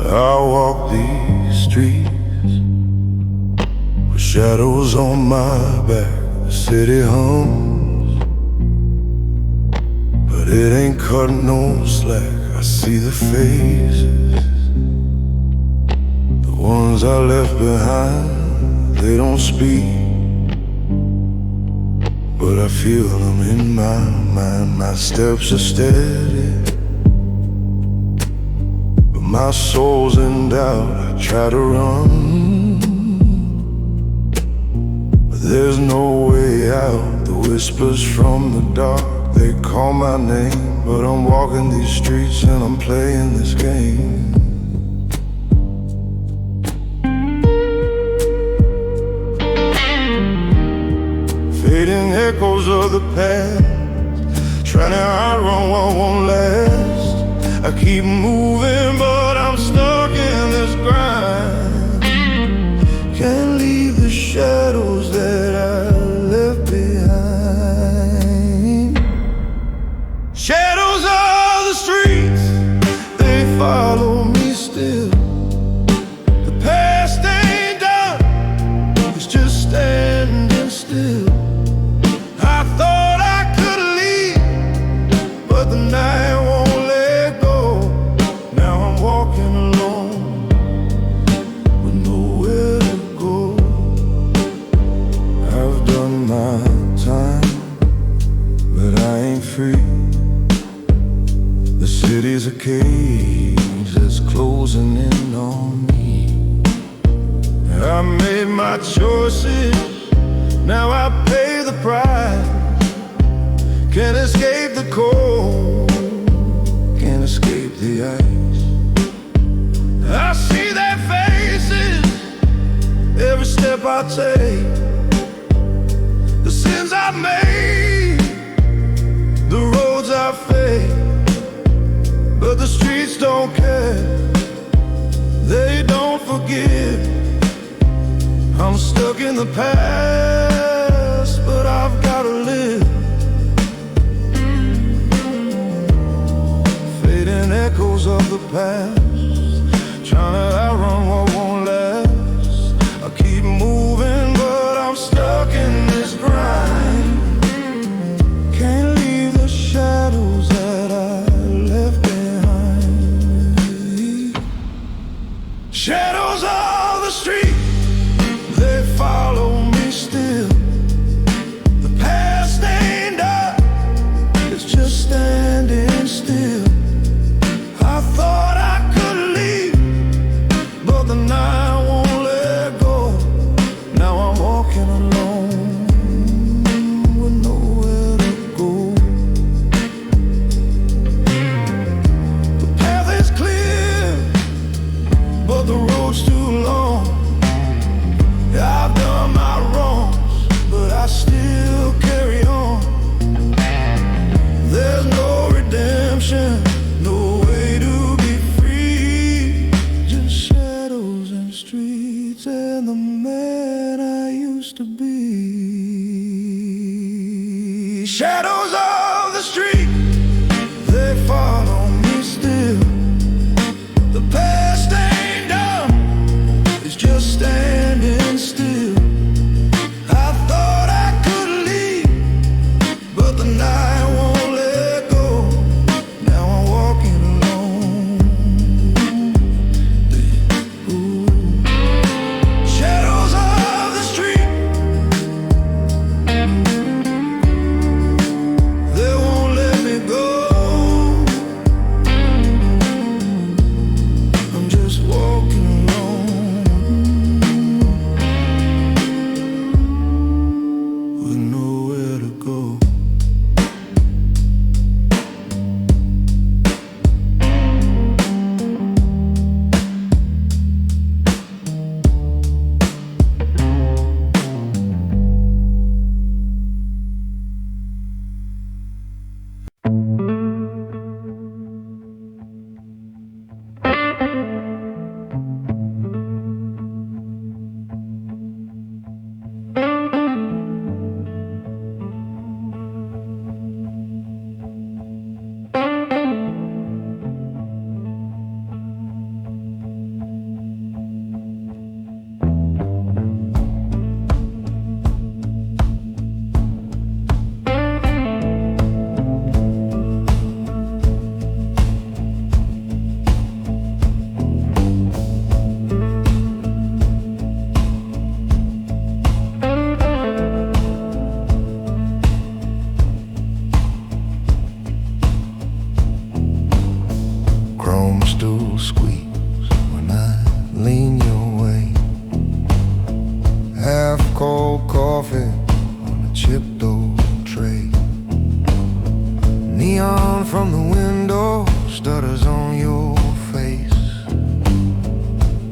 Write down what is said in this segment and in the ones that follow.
I walk these streets with shadows on my back. The city hums, but it ain't cutting no slack. I see the faces, the ones I left behind. They don't speak, but I feel them in my mind. My steps are steady, but my soul's in doubt. I try to run, but there's no way out. The whispers from the dark, they call my name, but I'm walking these streets and I'm playing this game. Fading echoes of the past, trying to outrun what won't last. I keep moving, but I'm stuck in this grind. Can't leave the shadows that I left behind. Shadows of the streets, they follow me still. The past ain't done, it's just standing still. The city's a cage that's closing in on me. I made my choices, now I pay the price. Can't escape the cold, can't escape the ice. I see their faces every step I take. The sins I've made, the roads I face, but the streets don't care. They don't forgive. I'm stuck in the past, but I've gotta live. Fading echoes of the past, trying to outrun what won't last. I keep moving, but I'm stuck in this grind. Can't leave the shadows that I left behind. Shadows of the street, they follow me still. The past ain't done, it's just standing still. I thought I could leave, but the night won't let go. Now I'm walking alone with nowhere to go. The path is clear, but the road's too long. I've done my wrongs, but I still carry on. There's no redemption, no way to be free. Just shadows and streets and the man I used to be. Shadows of the street, they follow me still. The past ain't done, it's just standing still. I thought I could leave, but the night won't let go. Now I'm walking alone. Ooh. Shadows of the street,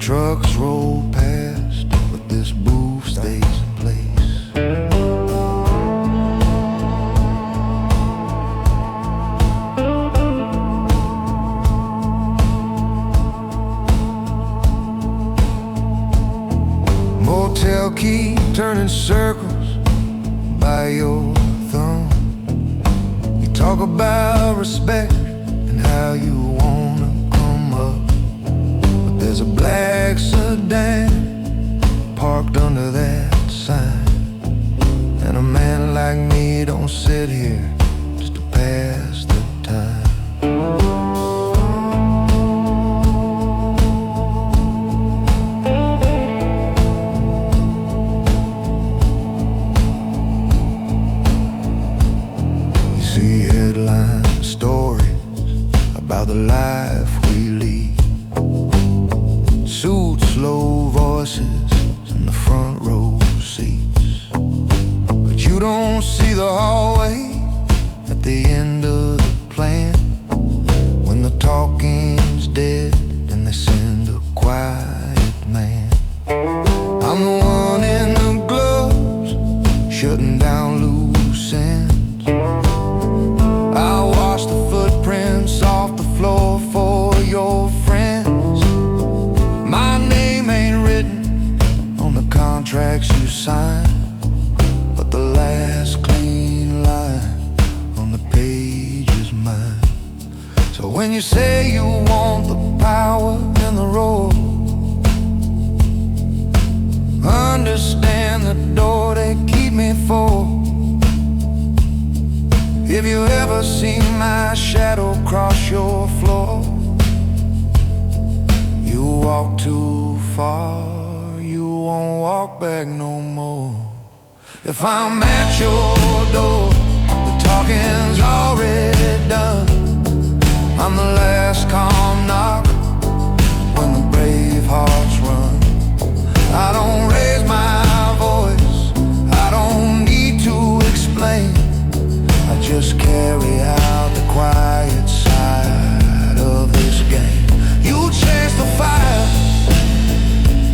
Trucks roll past, but this booth stays in place. Motel key turning circles by your thumb. You talk about respect and how you wanna come up, but there's a black sedan parked under that sign, and a man like me don't sit here just to pass the time. See headline stories about the life we lead, suits, low voices in the front row seats, but you don't see the hallway at the end of the plan, when the talking's dead and they send a quiet man. I'm the one in the gloves, shutting down loose ends. I'll wash the footprints off the floor for your friends. My name ain't written on the contracts you sign, but the last clean line on the page is mine. So when you say you want the power and the roar, understand the door they keep me for. If you ever see my shadow cross your floor, you walk too far, you won't walk back no more. If I'm at your door, the talking's already done. I'm the last calm knock when the brave hearts run. I don't raise my voice, I don't need to explain. I just carry out the quiet side of this game. You chase the fire,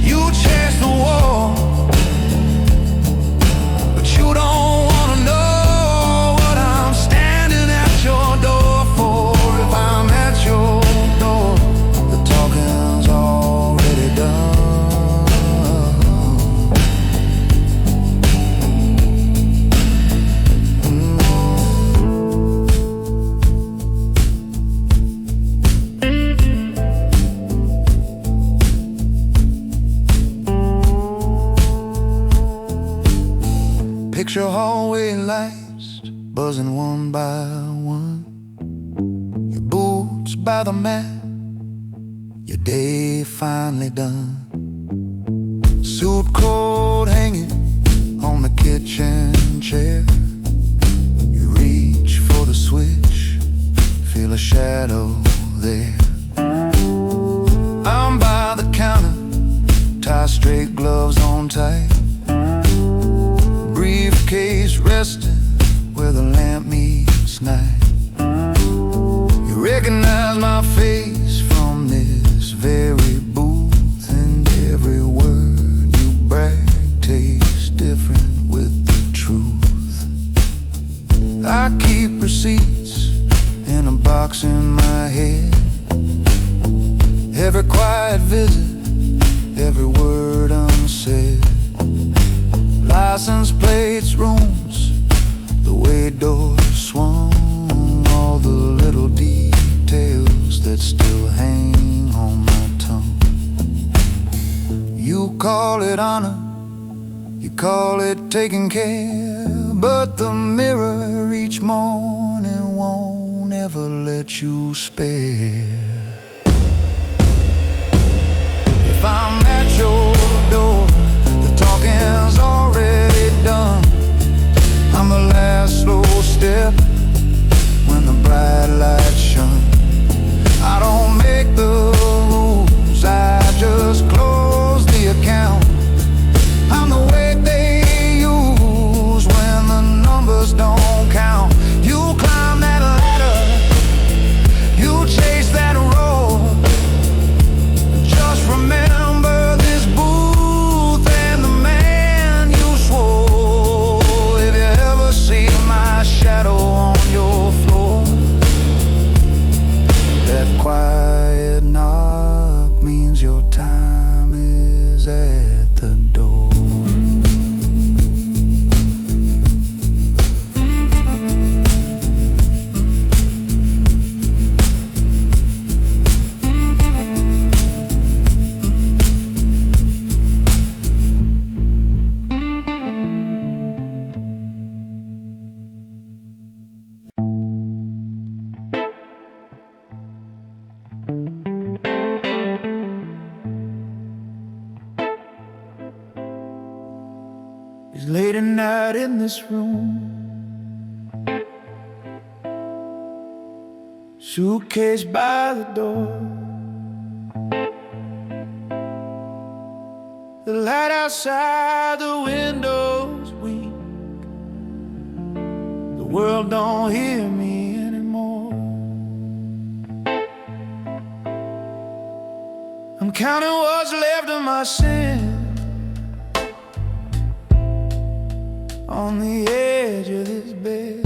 you chase the war, but you don't wanna know what I'm standing at your door for. If I'm at your door, the talking's already done. Picture hallway lights buzzing one by one, your boots by the mat, your day finally done. Suit coat hanging on the kitchen chair, you reach for the switch, feel a shadow there. I'm by the counter, tie straight, gloves on tight, briefcase resting where the lamp meets night. You recognize my face from this very booth, and every word you brag tastes different with the truth. I keep receipts in a box in my head, every quiet visit, every word unsaid. License plates, rooms, the way doors swung, all the little details that still hang on my tongue. You call it honor, you call it taking care, but the mirror each morning won't ever let you spare. If I'm at your door, the talking's already done. I'm the last slow step when the bright lights shine. I don't make the rules, I just close the account. I'm the way they use when the numbers don't count. You climb that ladder, you chase that knows your time is at the door. It's late at night in this room, suitcase by the door. The light outside the windows weak. The world don't hear me anymore. I'm counting what's left of my sin on the edge of this bed.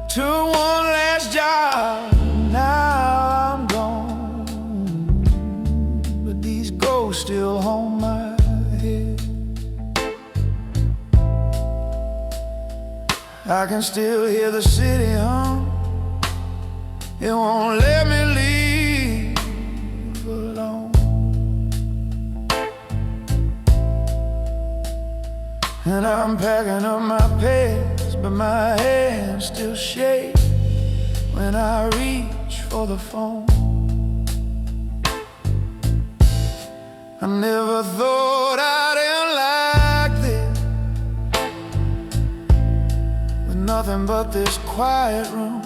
To one last job, now I'm gone, but these ghosts still haunt my head. I can still hear the city hum. It won't let me leave alone. And I'm packing up my pets, but my hands still shake when I reach for the phone. I never thought I'd end like this, with nothing but this quiet room.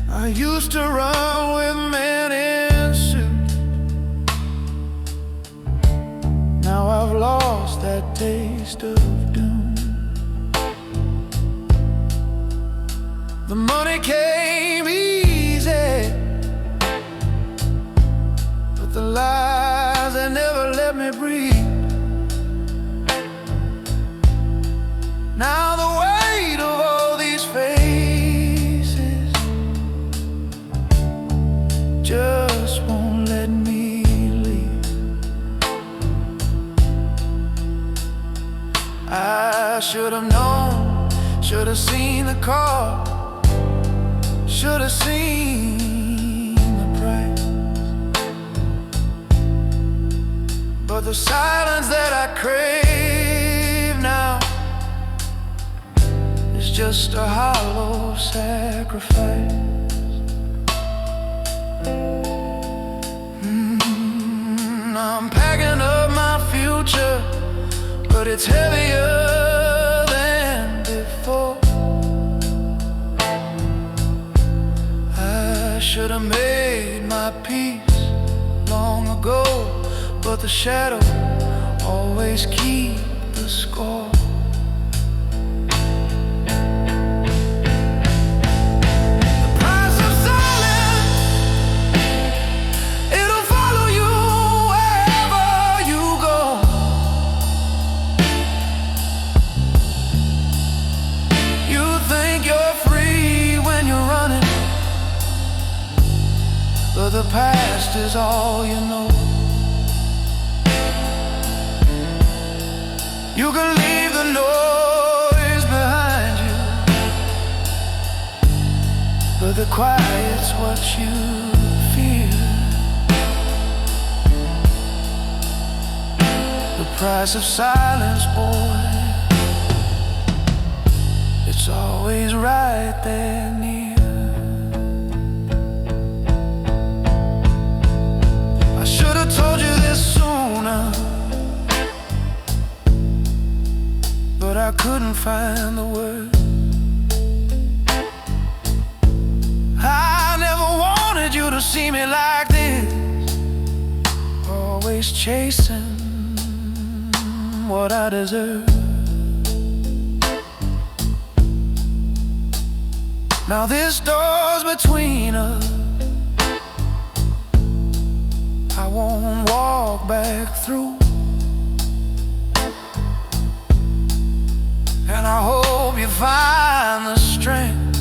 I used to run with men in suits. Now I've lost that taste of doom. The money came easy, but the lies, they never let me breathe. Now the weight of all these faces just won't let me leave. I should have known, should have seen the car, should have seen the price. But the silence that I crave now is just a hollow sacrifice. I'm packing up my future, but it's heavier than before. I should have made my peace long ago, but the shadow always keeps the score. But the past is all you know. You can leave the noise behind you, but the quiet's what you fear. The price of silence, boy, it's always right there near. I should have told you this sooner, but I couldn't find the words. I never wanted you to see me like this, always chasing what I deserve. Now this door's between us, I won't walk back through. And I hope you find the strength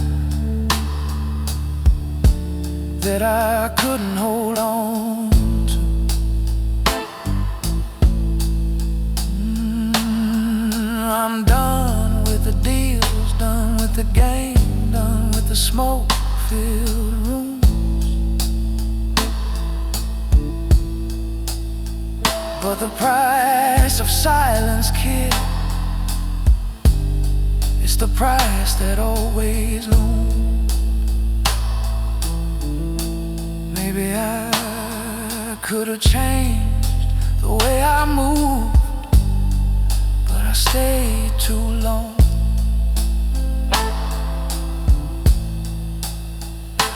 that I couldn't hold on to. I'm done with the deals, done with the game, done with the smoke-filled rooms. But the price of silence, kid, it's the price that always looms. Maybe I could have changed the way I moved, but I stayed too long.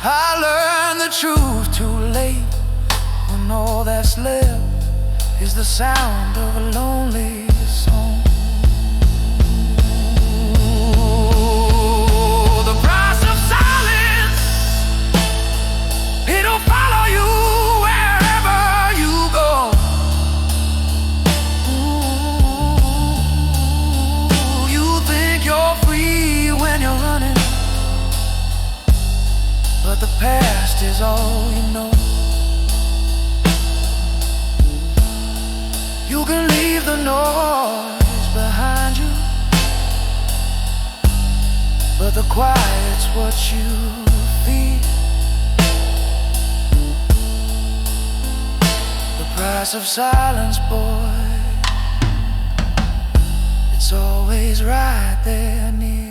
I learned the truth too late, when all that's left is the sound of a lonely song. The price of silence, it'll follow you wherever you go. You think you're free when you're running, but the past is all you know. You can leave the noise behind you, but the quiet's what you feel. The price of silence, boy, it's always right there near.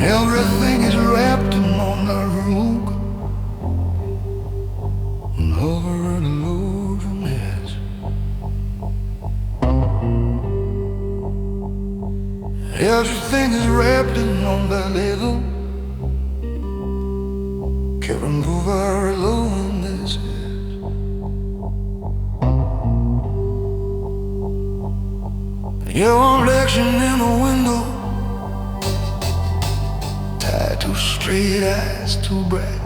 Everything is wrapped in on the rug, and over an illusion is. Everything is wrapped in on the little, Kevin Boover alone is. Your reflection in the window, too straight eyes, too bright.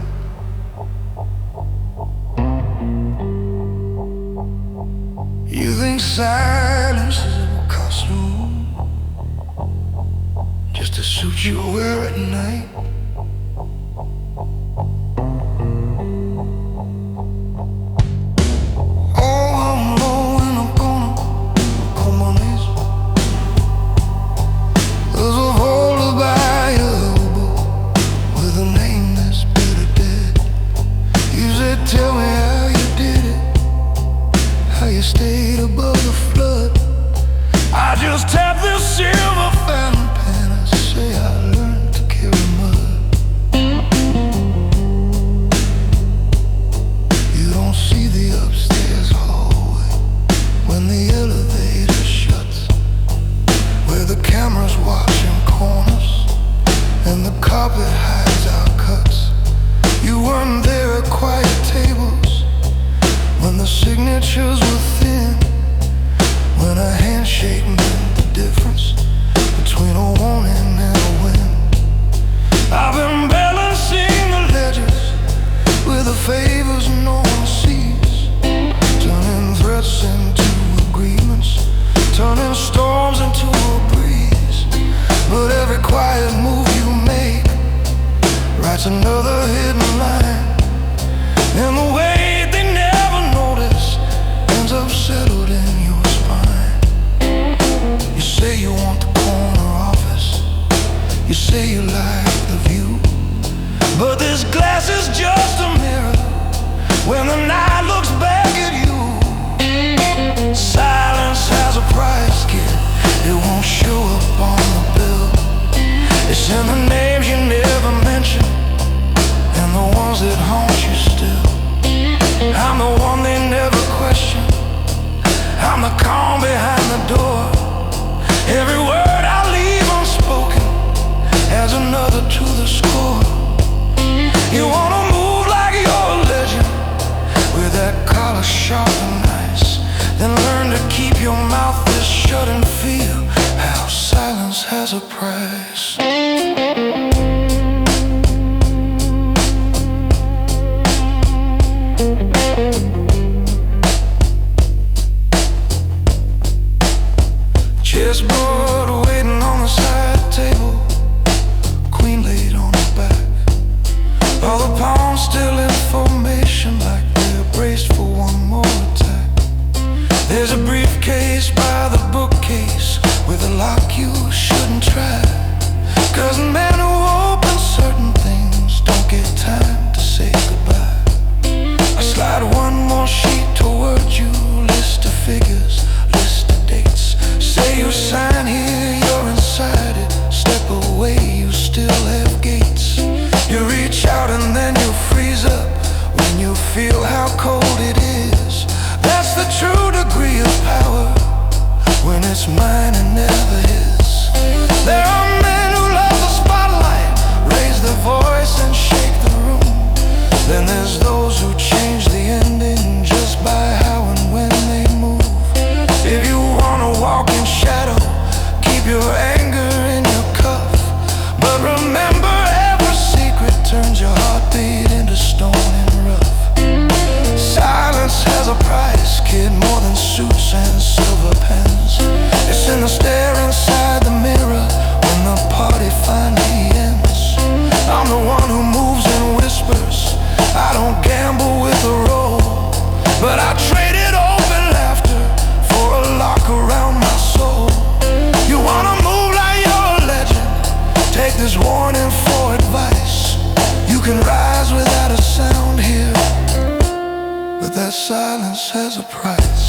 You think silence is a costume, just a suit you wear at night. Oh, I'm low and I'm gonna on my knees. There's a hole by your with a name that's better dead. You said, tell me how you did it, how you stayed above the flood. I just tapped this silver fountain pen. I say I learned to carry mud. and the names you never mention, and the ones that haunt you still. I'm the one they never question. I'm the calm behind the door. Every word I leave unspoken adds another to the score. You wanna move like you're a legend, with that collar sharp and nice, then learn to keep your mouth this shut and feel how silence has a price. Chessboard waiting on the side table, queen laid on her back, all the pawns still in formation, like they're braced for one more attack. There's a briefcase by the bookcase with a lock you shouldn't try, 'cause men who open certain things don't get time to say goodbye. I slide one more sheet toward you, list of figures, list of dates. Say you sign here, you're inside it. Step away, you still have gates. You reach out and then you freeze up when you feel how cold it is. That's the true degree of power, when it's mine and never his. There are men who love the spotlight, raise their voice and shake the room. Then there's those who change the ending just by how and when they move. If you wanna walk in shadow, keep your anger in your cuff, but remember every secret turns your heartbeat into stone and rough. Silence has a price, kid, more than suits and silver pens. It's in the stare inside the mirror when the party finally ends. I'm the one who moves and whispers. I don't gamble with a roll, but I traded open laughter for a lock around my soul. You wanna move like you're a legend, take this warning for advice. You can rise without a sound here, but that silence has a price.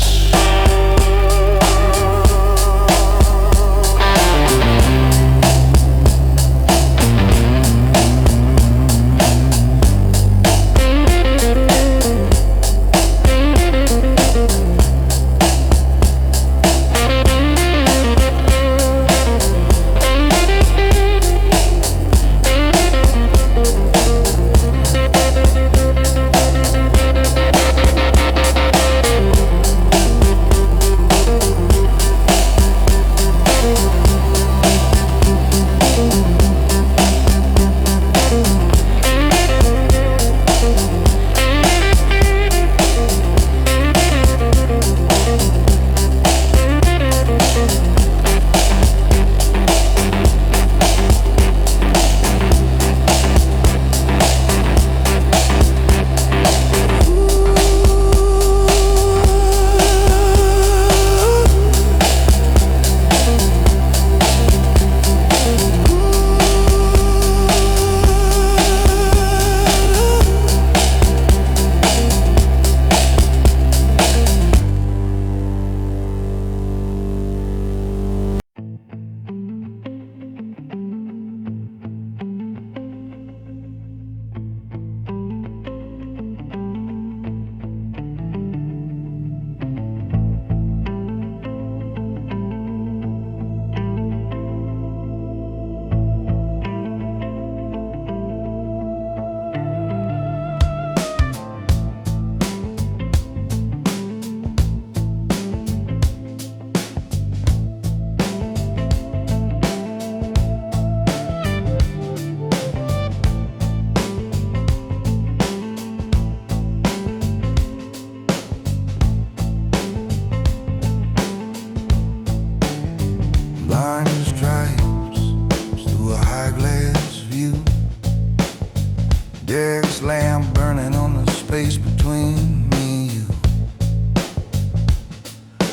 Derek's lamp burning on the space between me and you.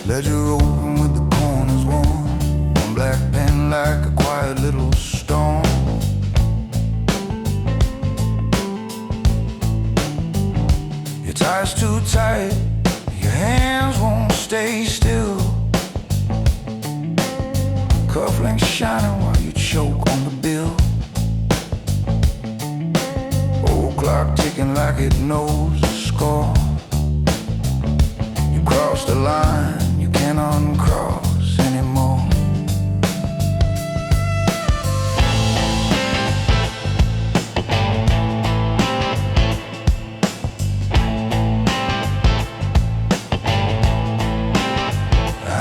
Ledger open with the corners worn, one black pen like a quiet little storm. Your tie's too tight, your hands won't stay still. Cufflinks shining while you choke on the bill. clock ticking like it knows the score. You cross the line, you can't uncross anymore.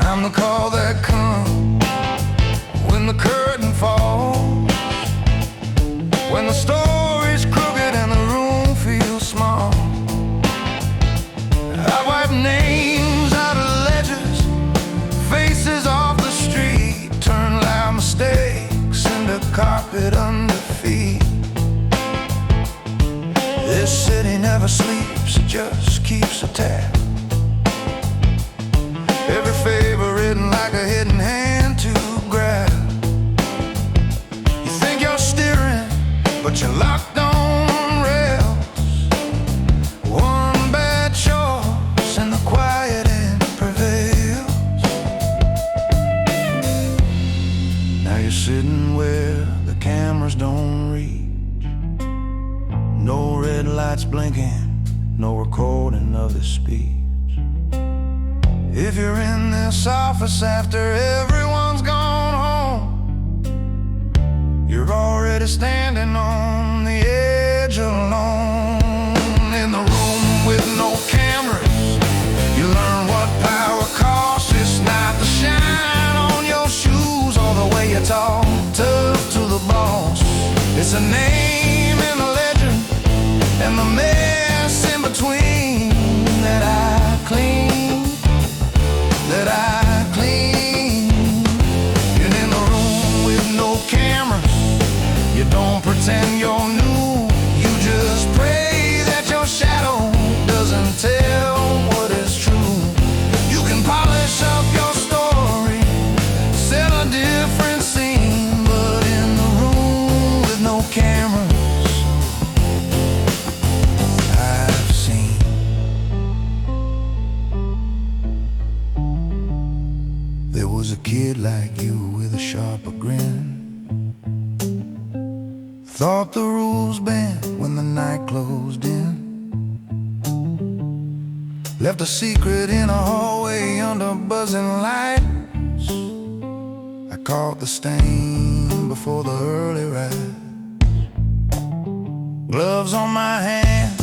I'm the call that comes when the curtain falls, when the story's crooked and the room feels small. I wipe names out of ledgers, faces off the street, turn loud mistakes into carpet under feet. This city never sleeps, it just keeps a tab. Every favor written like a hidden hand to grab. You think you're steering, but you're locked on rails. One bad choice and the quiet end prevails. Now you're sitting where the cameras don't reach. No red lights blinking, no recording of the speech. If you're in this office after everyone's gone home, you're already standing on the edge alone. In the room with no cameras, you learn what power costs. It's not the shine on your shoes or the way you talk tough to the boss. It's a name in the legend and the mess in between that I clean. That I clean. And in the room with no cameras, you don't pretend you're new. You just pray that your shadow doesn't tell what is true. You can polish up your story, sell a different scene, but in the room with no cameras, I've seen. There was a kid like you with a sharper grin. Thought the rules bent when the night closed in. Left a secret in a hallway under buzzing lights. I caught the stain before the early rise. Gloves on my hand,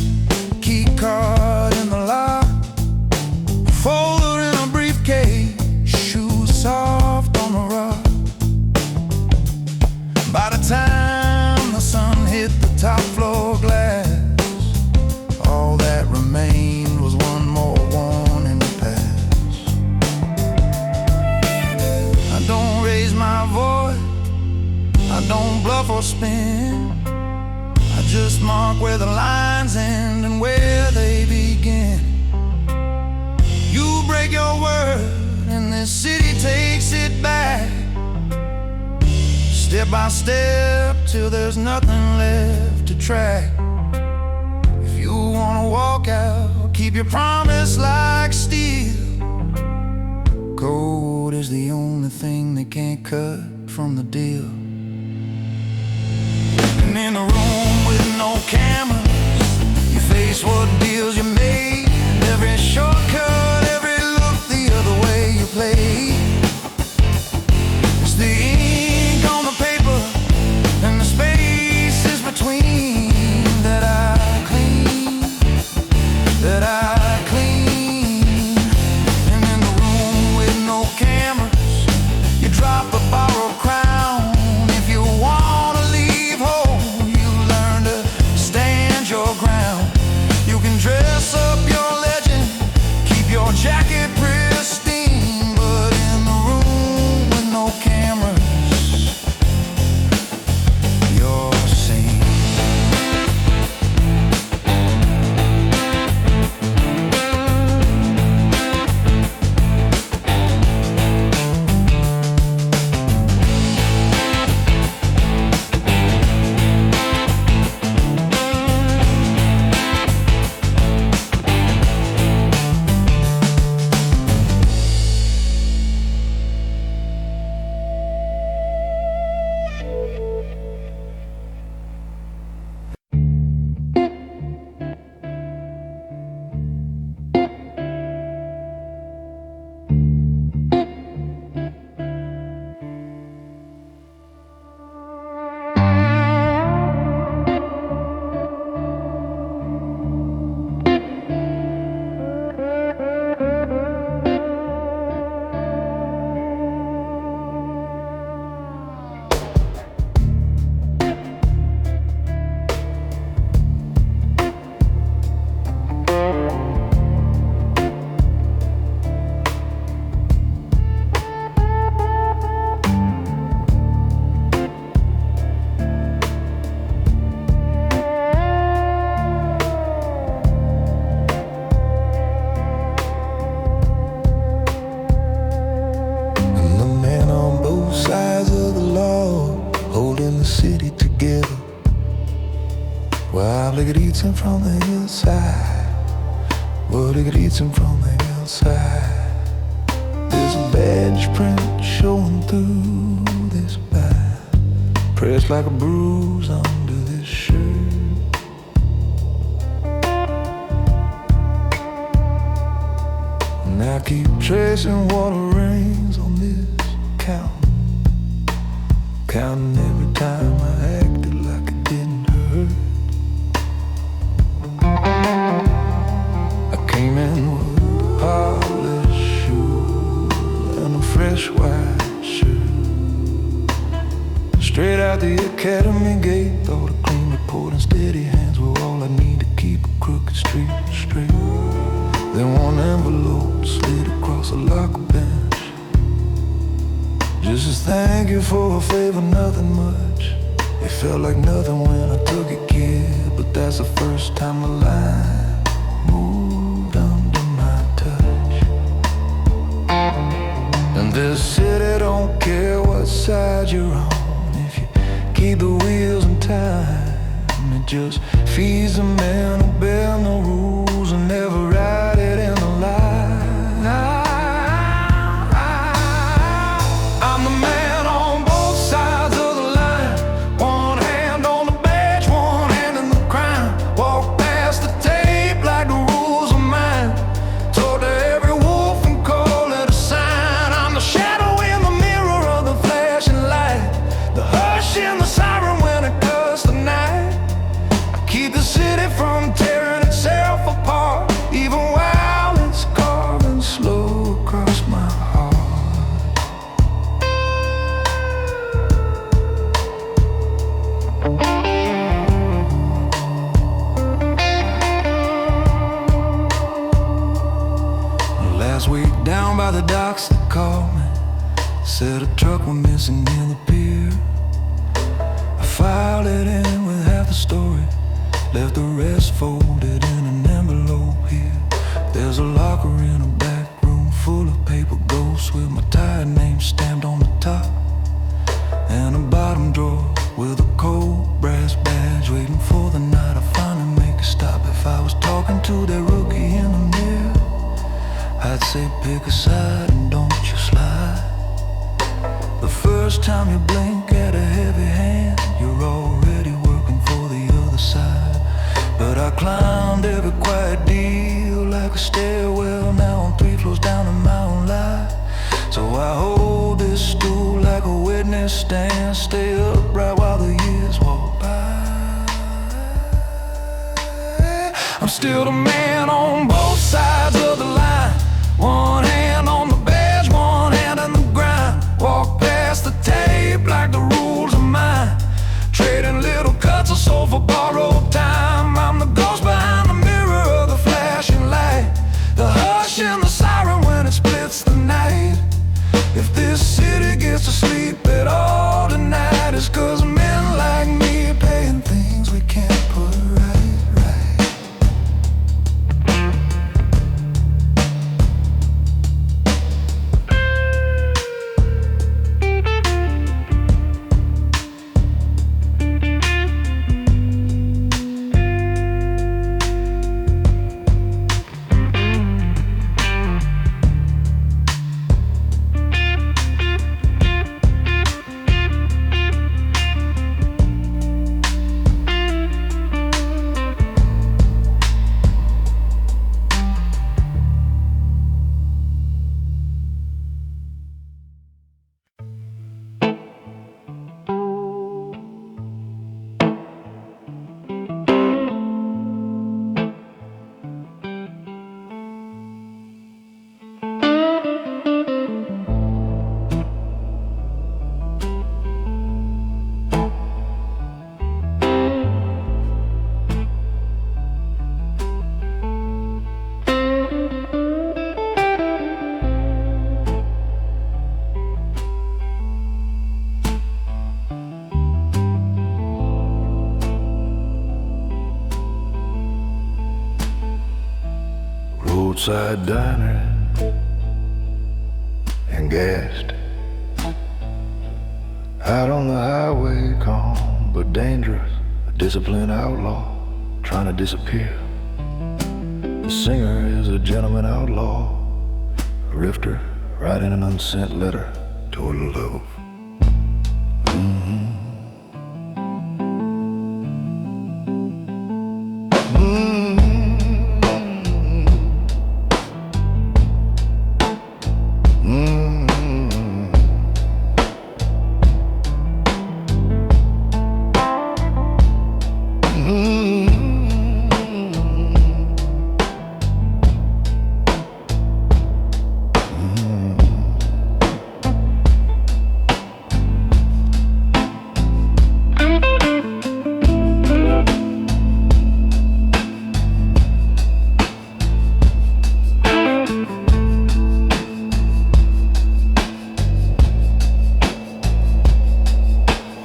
key card in the lock, folder in a briefcase, soft on the rock. By the time the sun hit the top floor glass, all that remained was one more warning to pass. I don't raise my voice, I don't bluff or spin. I just mark where the lines end and where they begin. You break your word and this city takes it back, step by step till there's nothing left to track. If you wanna walk out, keep your promise like steel. Code is the only thing they can't cut from the deal. And in a room with no cameras, you face what deals you made. Every shortcut, every look the other way you play. It's the ink on the paper and the spaces between that I clean, that I clean. And in the room with no cameras, you drop a borrowed crown. If you wanna leave home, you learn to stand inside, but it eats him from the outside. There's a badge print showing through this back, pressed like a bruise under this shirt. And I keep tracing water rains on this count, counting every time I acted like it didn't hurt. I came in with polished shoes and a fresh white shirt, straight out the academy gate. Thought a clean report and steady hands were all I need to keep a crooked street straight. Then one envelope slid across a locker bench, just as thank you for a favor, nothing much. It felt like nothing when I took it, kid, but that's the first time the line moved under my touch. And this city don't care what side you're on, if you keep the wheels in time. It just feeds the man who bend the rules and never ride it in the line. I'm the man on both sides of the line, one hand on the badge, one hand in the crime. Walk past the tape like the rules are mine, told to every wolf and call it a sign. I'm the shadow in the mirror of the flashing light, the hush in the siren when it cuts the night. I keep the city from tearing itself apart, even while it's carving slow across my heart. Last week down by the docks they called me, said a truck went missing near the pier. I filed it in with half the story, left the rest folded in an envelope here. There's a locker in a back room full of paper ghosts with my tired name stamped on the top, and a bottom drawer with a cold brass badge waiting for the night I finally make a stop. If I was talking to that rookie in the mirror, I'd say pick a side and don't you slide. The first time you blink at a heavy hand, you're already working for the other side. But I climbed every quiet deal like a stairwell, now I'm 3 floors down in my own life. So I hold this stool like a witness stand, stay upright while the years walk by. I'm still the man on both sides of the line, one hand on the badge, one hand in the grind. Walk past the tape like the rules are mine, trading little cuts of soul for borrowed time. I'm the ghost behind the mirror of the flashing light, the hush in the siren when it splits the night. If this city gets to sleep at all tonight, it's 'cause men like me are paying things we can't put right, right. Roadside diner and gassed, out on the highway, calm but dangerous, a disciplined outlaw trying to disappear. The singer is a gentleman outlaw, a rifter writing an unsent letter to a love.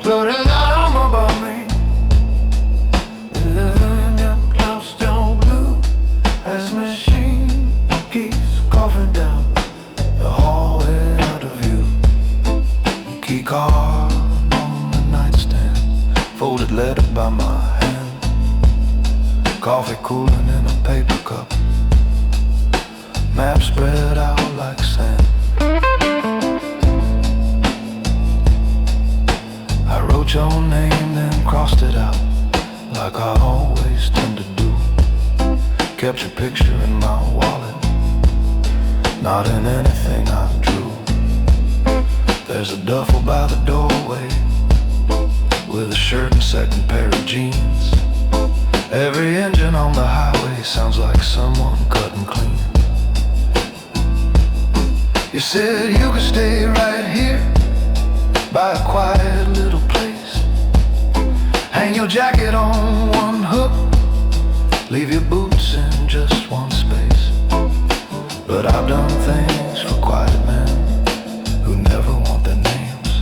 Floating out above me, living in clouds still blue, as machine keeps coughing down the hallway out of view. Key card on the nightstand, folded letter by my hand, coffee cooling in a paper cup, map spread out like sand. Your name, then crossed it out like I always tend to do. Kept your picture in my wallet, not in anything I drew. There's a duffel by the doorway with a shirt and second pair of jeans. Every engine on the highway sounds like someone cutting clean. You said you could stay right here by a quiet little place. Hang your jacket on one hook, leave your boots in just one space. But I've done things for quiet men who never want their names.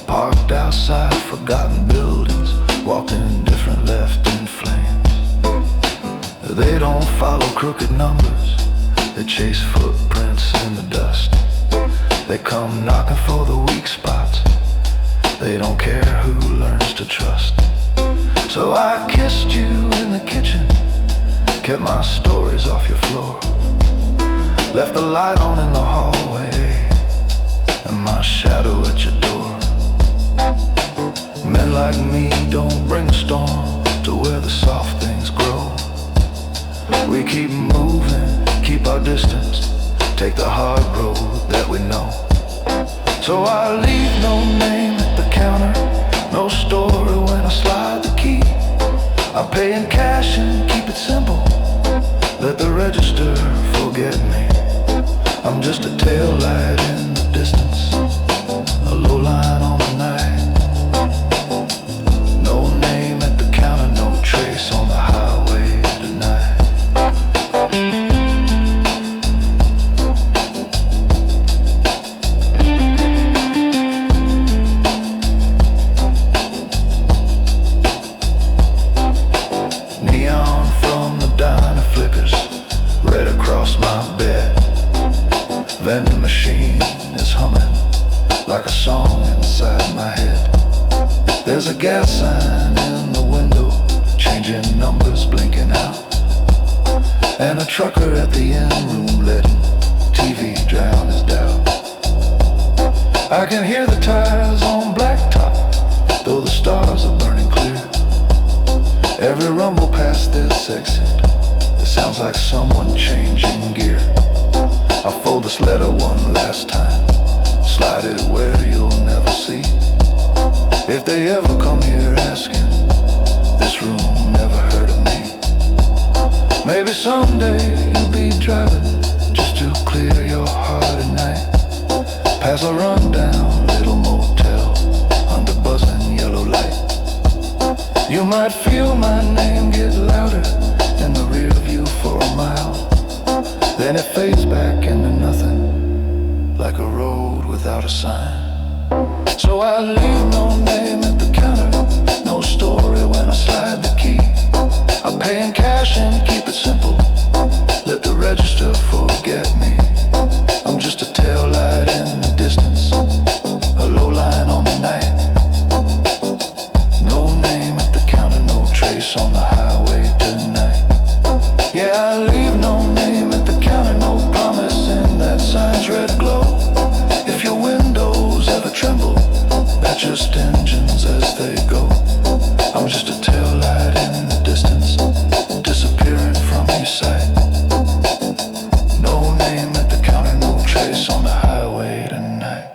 Parked outside forgotten buildings, walked in different left in flames. They don't follow crooked numbers, they chase footprints in the dust. They come knocking for the weak spots, they don't care who learns to trust. So I kissed you in the kitchen, kept my stories off your floor, left the light on in the hallway and my shadow at your door. Men like me don't bring a storm to where the soft things grow. We keep moving, keep our distance, take the hard road that we know. So I leave no name at the counter, no story when I slide the key. I pay in cash and keep it simple, let the register forget me. I'm just a tail light in the distance, a low line on the night. No name at the counter, no trace on the highway tonight. Vending machine is humming like a song inside my head. There's a gas sign in the window, changing numbers, blinking out. And a trucker at the end room letting TV drown his doubt. I can hear the tires on blacktop, though the stars are burning clear. Every rumble past this exit, it sounds like someone changing gear. I'll fold this letter one last time, slide it where you'll never see. If they ever come here asking, this room never heard of me. Maybe someday you'll be driving just to clear your heart at night, past a rundown little motel under buzzing yellow light. You might feel my name get louder in the rear view for a mile, then it fades back into nothing, like a road without a sign. So I leave no name at the counter, no story when I slide the key. I pay in cash and keep it simple, let the register forget me. I'm just a tail light in the distance, a low line on the night. No name at the counter, no trace on the highway tonight. Yeah, I leave no name at the counter, no promise in that sign's red glow. If your windows ever tremble, they're just engines as they go. I'm just a tail light in the distance, disappearing from your sight. No name at the counter, no trace on the highway tonight.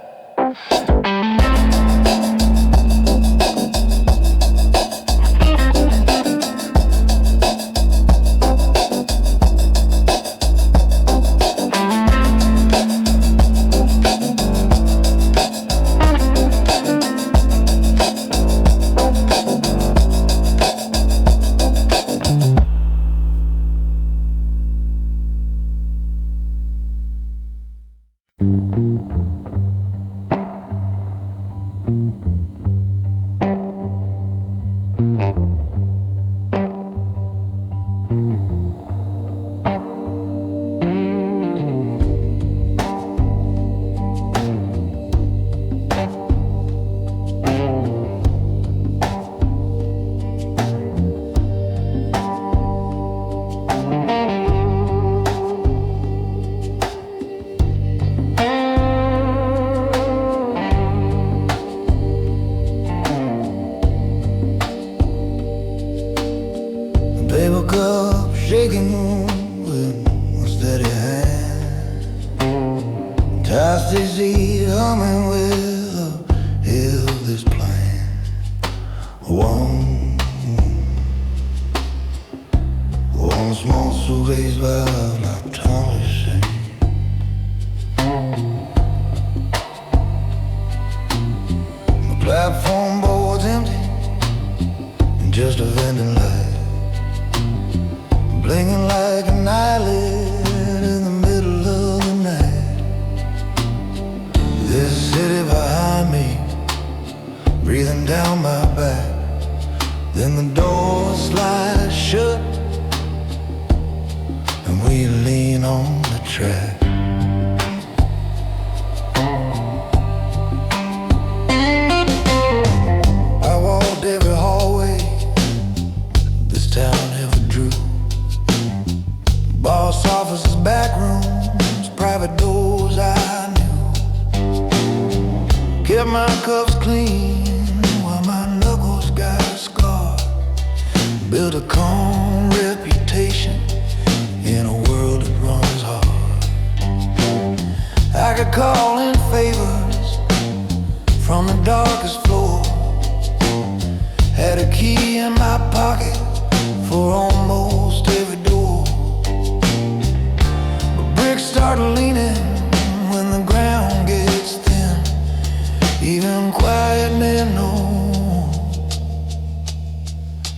Paper cup shaking with a steady hand. Tossed easy humming with a Elvis plan. One small suitcase bag like Tommy said. The platform board's empty and just a vending light blinking like an eyelid in the middle of the night. This city behind me, breathing down my back. Then the door slides shut and we lean on the track. I walked every hallway this town ever drew. Boss offices, back rooms, private doors I knew. Kept my cuffs clean while my knuckles got scarred. Built a calm reputation in a world that runs hard. I could call in favors from the darkest floor. Had a key in my pocket for almost every door. Bricks start leaning when the ground gets thin. Even quiet men know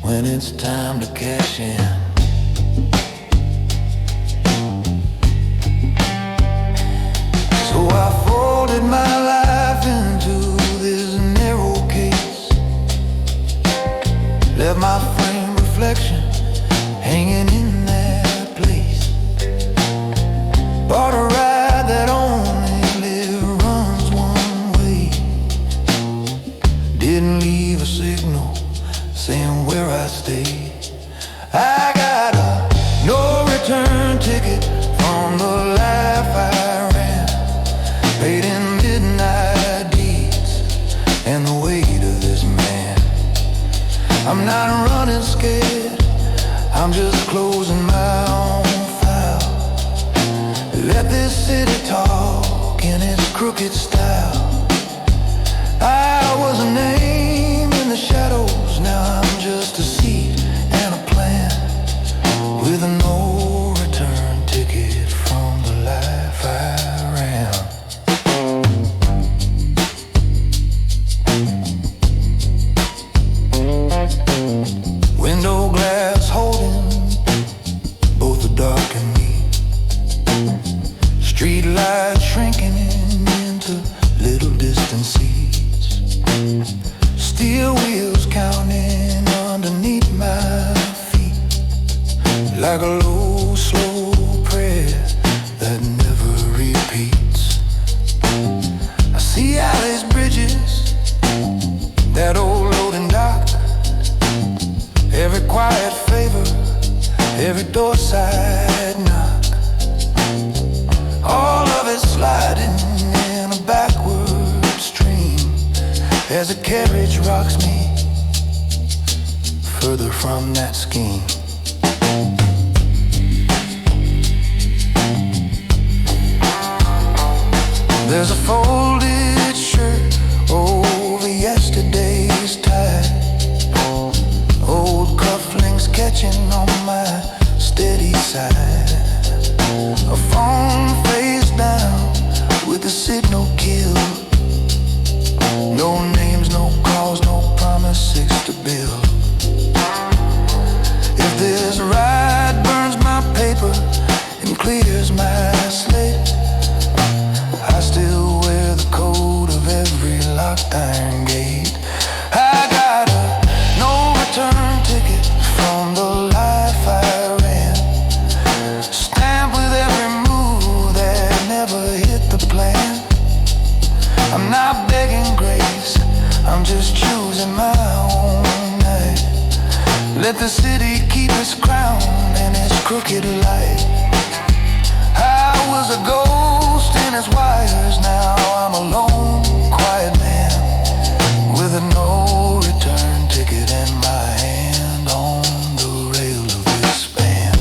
when it's time to cash in. So I folded my life into this narrow case. Left my frame reflection hanging in that place. Bought a ride that only runs one way. Didn't leave a signal saying where I stay. I got a no return ticket from the life I ran. Paid in midnight deeds and the weight of this man. I'm not running scared, I'm just closing my own file. Let this city talk in its crooked style. I was a name in the shadows, now I'm just a seat and a plan. With a no return ticket from the life I ran. Window glass holding both the dark and me. Street lights shrinking into little distant seeds. Steel wheels counting underneath my feet. Like a low, slow prayer that never repeats. I see alleys, bridges, that old loading dock. Every quiet favor, every doorside knock, all of it sliding in a backward stream as a carriage rocks me further from that scheme. There's a folded shirt over yesterday's tie, old cufflinks catching on my steady side, a phone face down with the signal killed, no names, no calls, no promises to build. If this ride burns my paper and clears my slate, I still wear the code of every locked iron gate. I got a no return ticket from the life I ran, stamped with every move that never hit the plan. I'm not begging grace, I'm just choosing my own night. Let the city keep its crown and its crooked light. I was a ghost in its wires, now I'm a lone, quiet man with a no return ticket in my hand on the rail of this van.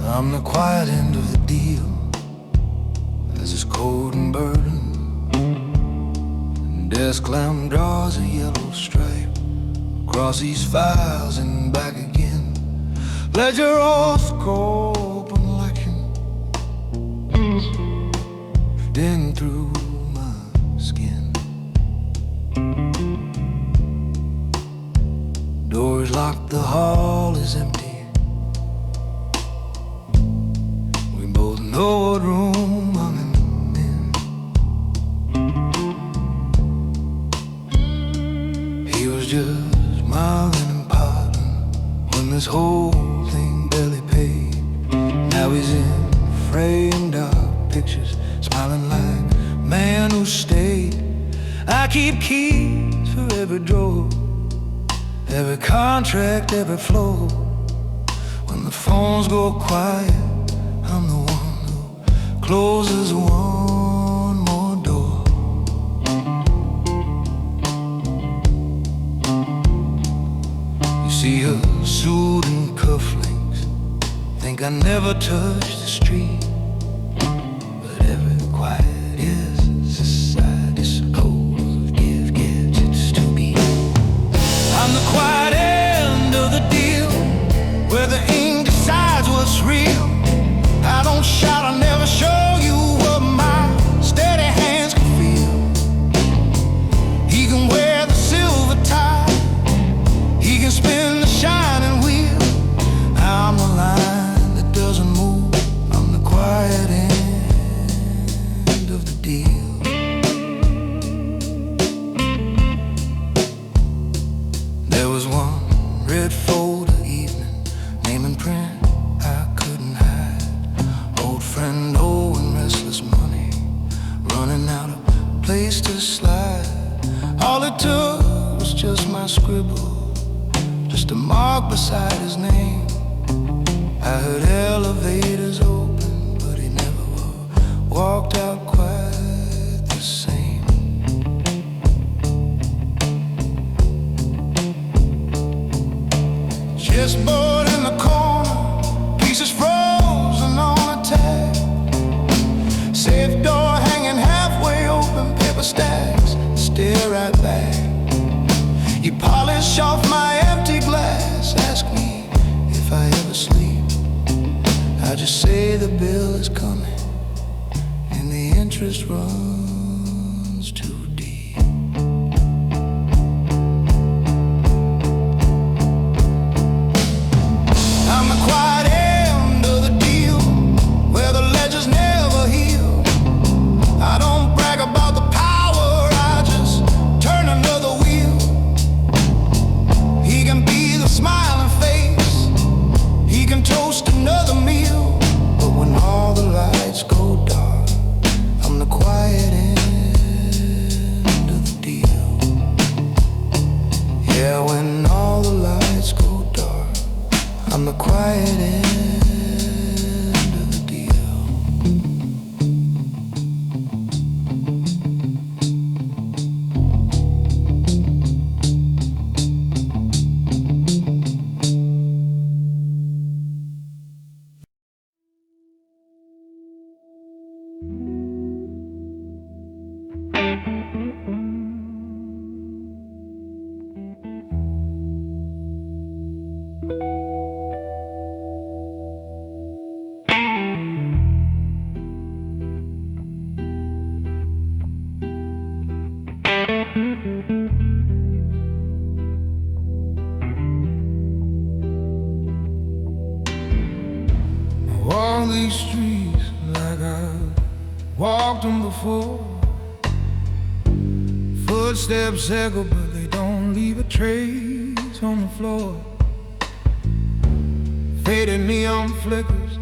I'm the quiet end of the deal, as is cold and burden. Desk lamp draws a yellow stripe across these files and back again. Ledger horoscope and election, digging through my skin. Doors locked, the hall is empty. Know what room I'm in. He was just smiling and pouting when this whole thing barely paid. Now he's in framed up pictures, smiling like a man who stayed. I keep keys for every drawer, every contract, every floor. When the phones go quiet, I'm the one closes one more door. You see her suit and cufflinks, think I never touched the street. But every quiet is society supposed give gadgets to be. I'm the quiet end of the deal, where the ink decides what's real. I don't shout, I never show you what my steady hands can feel. He can wear the silver tie, he can spin the shining wheel. I'm the line that doesn't move, I'm the quiet end of the deal. There was one red folder evening, name and print I couldn't hide. Old friend, oh, and restless money, running out of place to slide. All it took was just my scribble, just a mark beside his name. I heard elevators say the bill is coming and the interest runs too deep. I'm the quiet end of the deal, where the ledgers never heal. I don't brag about the power, I just turn another wheel. He can be the smiling face, he can toast another meal. But when all the lights go dark, I'm the quiet end of the deal. Yeah, when all the lights go dark, I'm the quiet end of the deal. Walk these streets like I've walked them before. Footsteps echo, but they don't leave a trace on the floor. Faded neon flickers,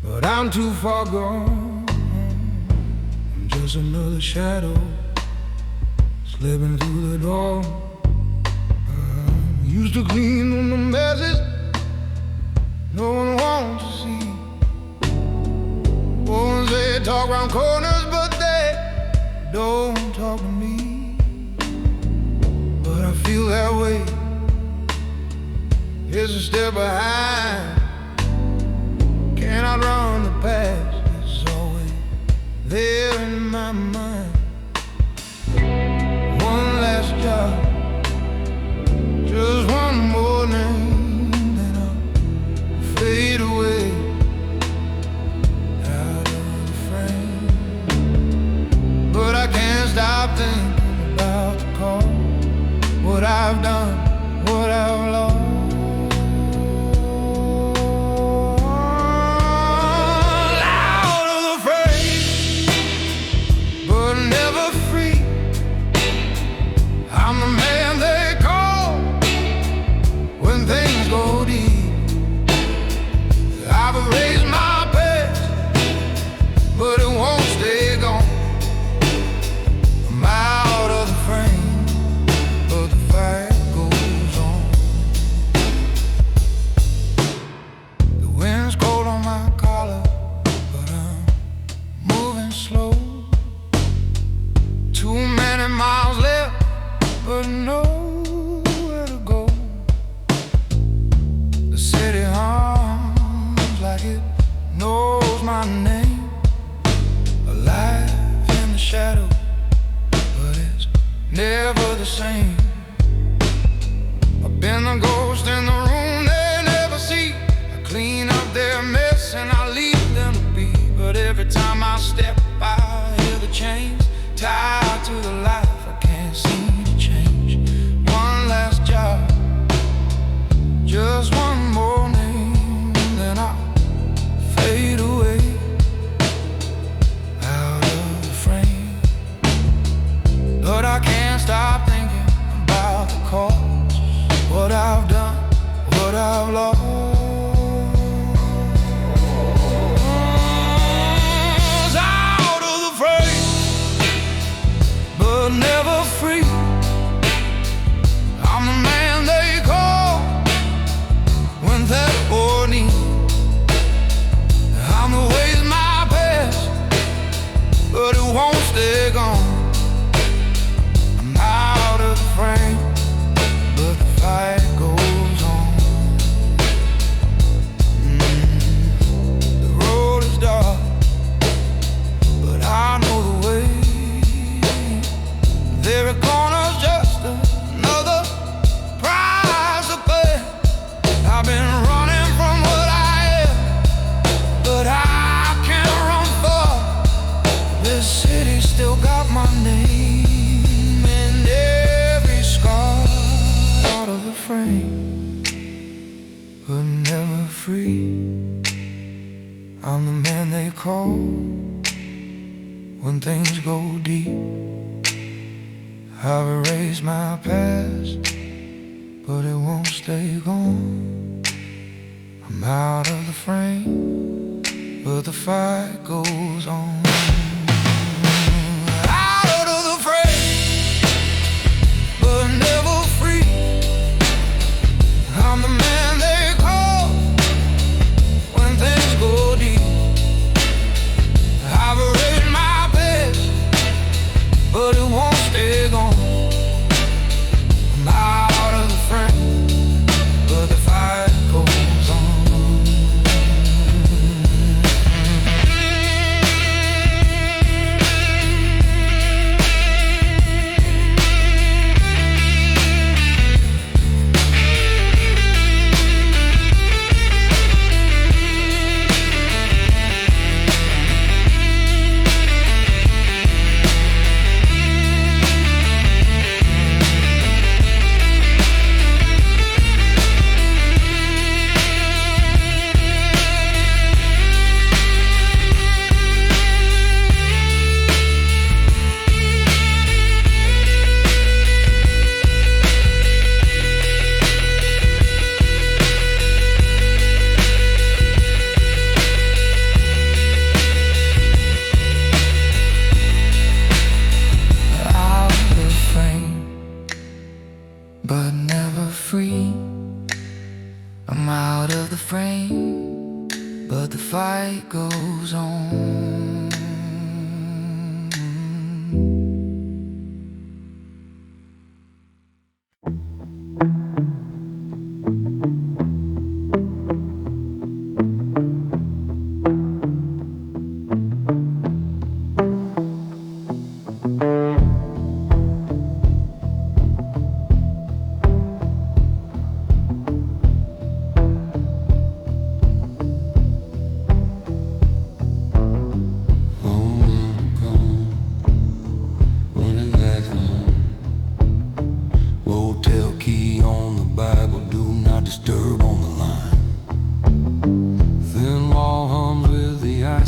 but I'm too far gone. I'm just another shadow slipping through the door. Used to clean on the messes no one wants to see. Ones they talk round corners, but they don't talk to me. But I feel that way, it's a step behind. Cannot run the past, it's always there in my mind. One last job, just one more name, then I'll fade away out of the frame. But I can't stop thinking about the call, what I've done, what I've lost. Out of the frame, but never free. I'm the man they call when things go deep. I've erased my past, but it won't stay gone. I'm out of the frame, but the fight goes on. The wind's cold on my collar, but I'm moving slow. Too many miles left, but nowhere to go. The city hums like it knows my name, alive in the shadow, but it's never the same. I've been the ghost in the room they never see. I clean up their mess and I leave them to be. But every time I step, I hear the chains tied to the life I can't seem to change. One last job, just one more name, then I'll fade away out of the frame. But I can't stop thinking about the cause, what I've done, what I've lost. Out recall when things go deep. I've erased my past, but it won't stay gone. I'm out of the frame, but the fight goes on. Out of the frame, but never free. I'm the man they call when things go deep. I've erased my past, but it won't stay gone. I'm out of the frame, but the fight goes on. But never free. I'm out of the frame, but the fight goes on.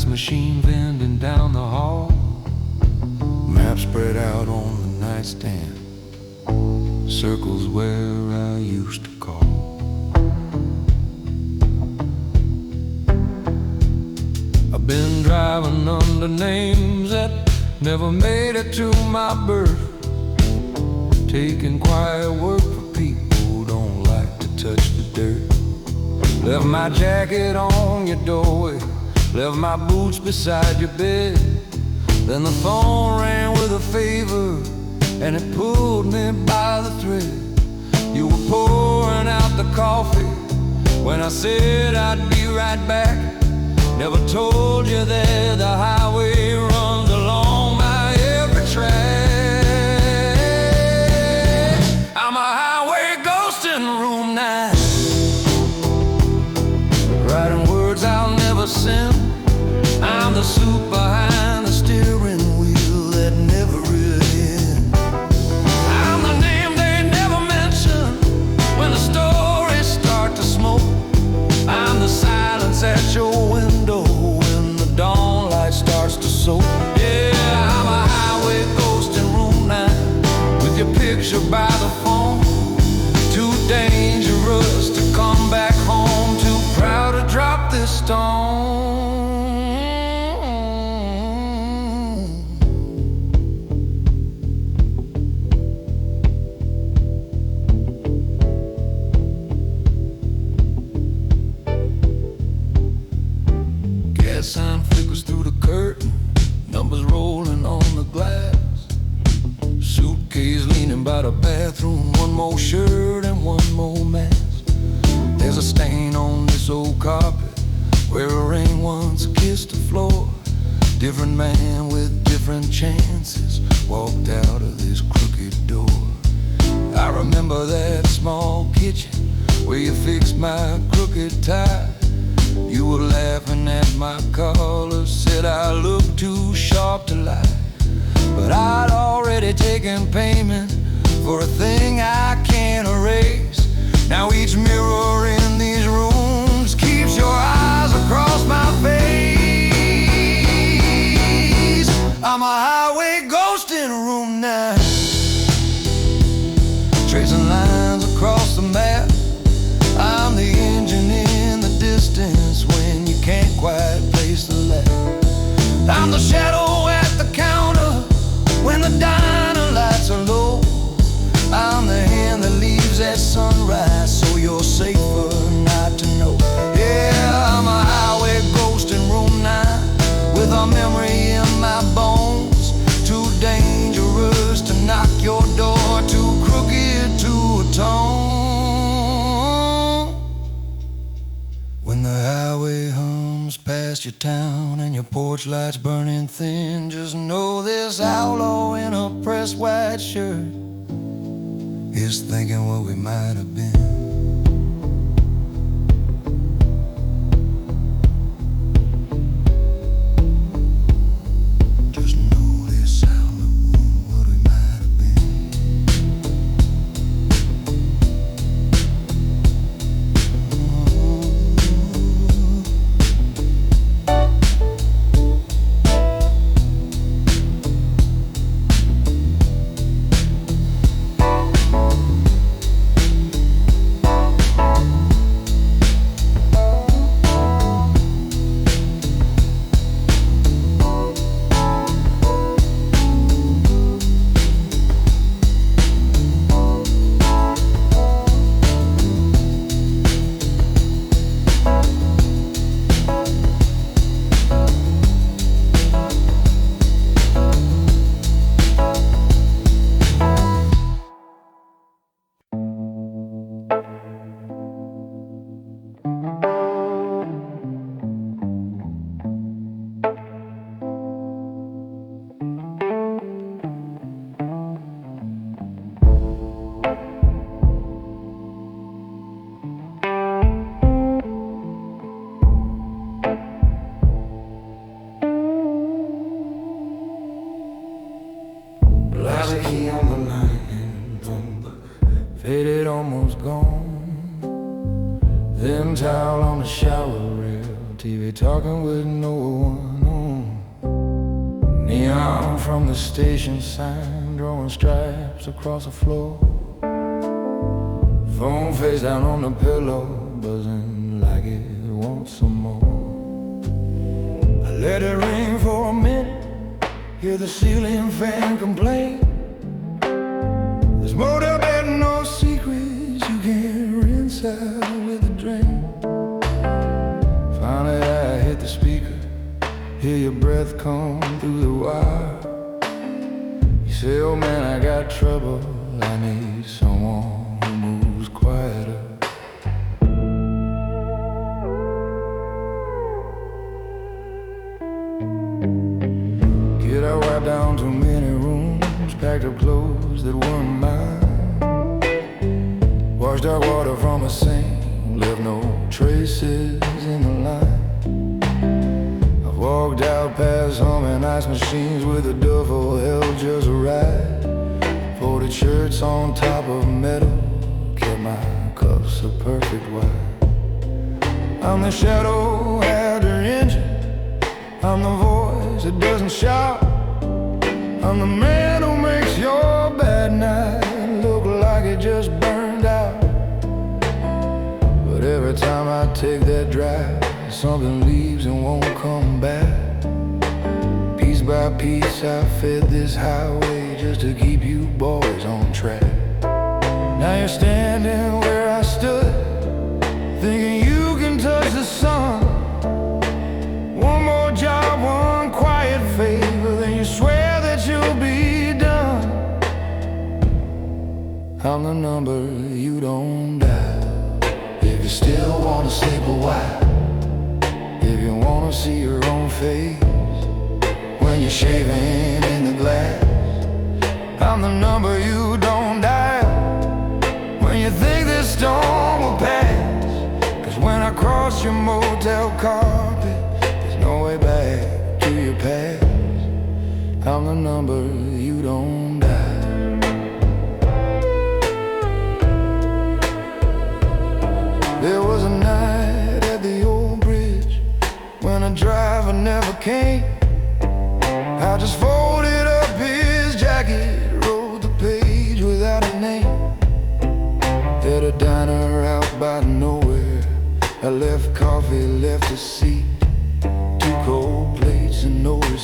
Machine vending down the hall, map spread out on the nightstand, circles where I used to call. I've been driving under names that never made it to my birth, taking quiet work for people who don't like to touch the dirt. Left my jacket on your doorway, left my boots beside your bed. Then the phone rang with a favor, and it pulled me by the thread. You were pouring out the coffee when I said I'd be right back. Never told you that the highway runs along my every track. I'm a highway ghost in room 9, writing words I'll never send. I'm the suit behind the steering wheel that never really ends. I'm the name they never mention when the stories start to smoke. I'm the silence at your window when the dawn light starts to soak. Yeah, I'm a highway ghost in room 9 with your picture by the phone. Too dangerous to come back home, too proud to drop this stone. Sign flickers through the curtain, numbers rolling on the glass. Suitcase leaning by the bathroom, one more shirt and one more mask. There's a stain on this old carpet where a rain once kissed the floor. Different man with different chances walked out of this crooked door. I remember that small kitchen where you fixed my crooked tie. You were laughing at my collar, said I looked too sharp to lie. But I'd already taken payment for a thing I can't erase. Now each mirror in these rooms keeps your eyes across my face. I'm the shadow at the counter when the diner lights are low. I'm the hand that leaves at sunrise, so you're safer not to know. Yeah, I'm a highway ghost in room 9 with a memory in my bones. Too dangerous to knock your door, too crooked to atone. When the highway hums past your town and your porch lights burning thin, just know this outlaw in a pressed white shirt is thinking what we might have been. Just know this outlaw what we might have been. Lies a key on the lightning boom, faded, almost gone. Then towel on the shower rail, TV talking with no one on. Neon from the station sign, drawing stripes across the floor. Phone face down on the pillow, buzzing like it wants some more. I let it ring for a minute, hear the ceiling fan complain. There's more to bed, no secrets you can't rinse out with a drain. Finally I hit the speaker, hear your breath come through the wire. You say, oh man, I got trouble, I need someone who moves quieter. I wiped down too many rooms, packed up clothes that weren't mine. Washed dark water from a sink, left no traces in the line. I've walked out past humming ice machines with a duffel held just right. Folded shirts on top of metal, kept my cuffs a perfect white. I'm the shadow at the engine, I'm the voice that doesn't shout. I'm the man who makes your bad night look like it just burned out. But every time I take that drive, something leaves and won't come back. Piece by piece I fed this highway just to keep you boys on track. Now you're standing where I stood, thinking you can touch the sun. One more job, one quiet favor, then you swear that you'll be done. I'm the number you don't dial. If you still wanna sleep a while, if you wanna see your own face when you're shaving in the glass, I'm the number you don't dial. When you think this storm will pass, 'cause when I cross your motel carpet, there's no way back to your past. I'm the number you don't dial. There was a night at the old bridge when a driver never came. I just folded up his jacket, wrote the page without a name. At a diner out by nowhere, I left coffee, left a seat, 2 cold plates and no receipt.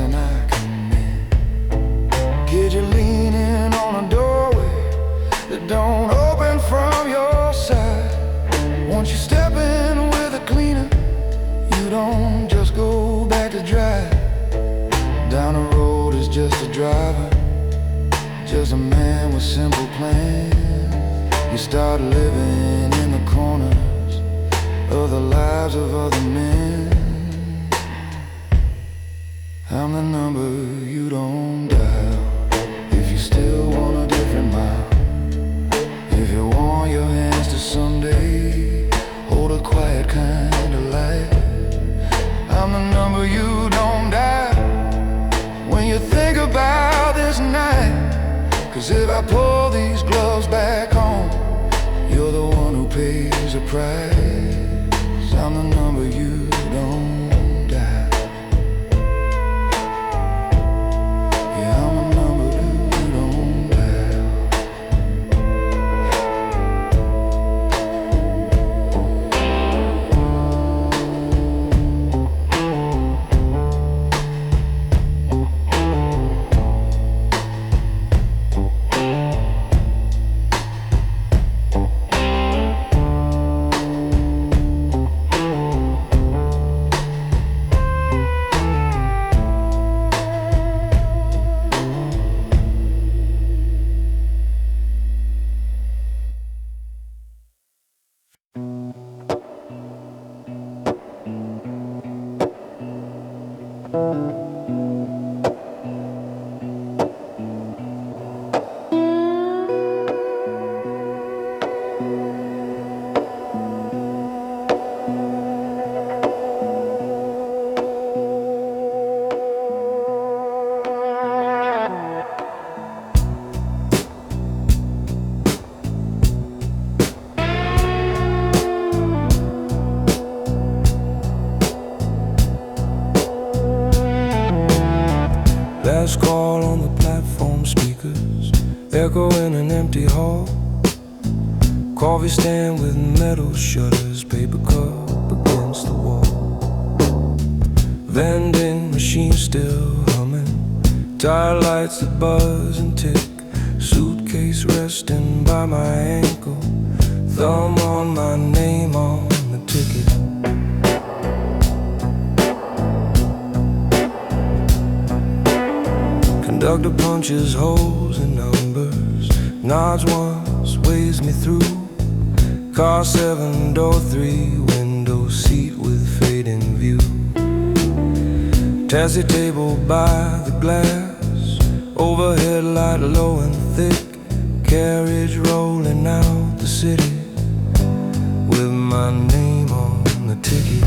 and I come in. Kid, you're leaning on a doorway that don't open from your side. Once you step in with a cleaner, you don't just go back to drive. Down the road is just a driver, just a man with simple plans. You start living in the corners of the lives of other men. I'm the number you don't dial if you still want a different mile. If you want your hands to someday hold a quiet kind of life, I'm the number you don't dial when you think about this night. 'Cause if I pull these gloves back on, you're the one who pays the price. I'm the number you don't dial. Yeah, I'm the number you don't dial. Last call on the platform speakers, echo in an empty hall. Coffee stand with metal shutters, paper cup against the wall. Vending machine still humming, tire lights that buzz and tick. Suitcase resting by my ankle, thumb on my name on the ticket. Conductor punches holes in numbers, nods once, waves me through. Car 7, door 3, window seat with fading view. Taxi table by the glass, overhead light low and thick. Carriage rolling out the city with my name on the ticket.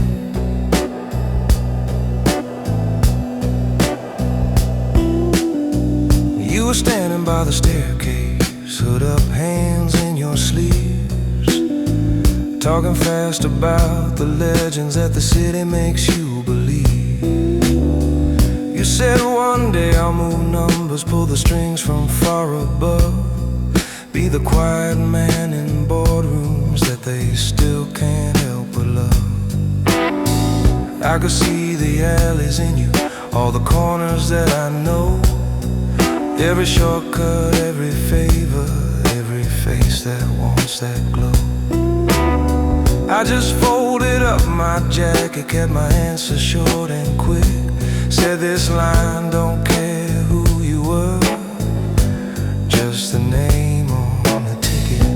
You were standing by the staircase, hood up, hands in your sleeves, talking fast about the legends that the city makes you believe. You said one day I'll move numbers, pull the strings from far above, be the quiet man in boardrooms that they still can't help but love. I could see the alleys in you, all the corners that I know, every shortcut, every favor, every face that wants that glow. I just folded up my jacket, kept my answer short and quick. Said this line, don't care who you were, just the name on the ticket.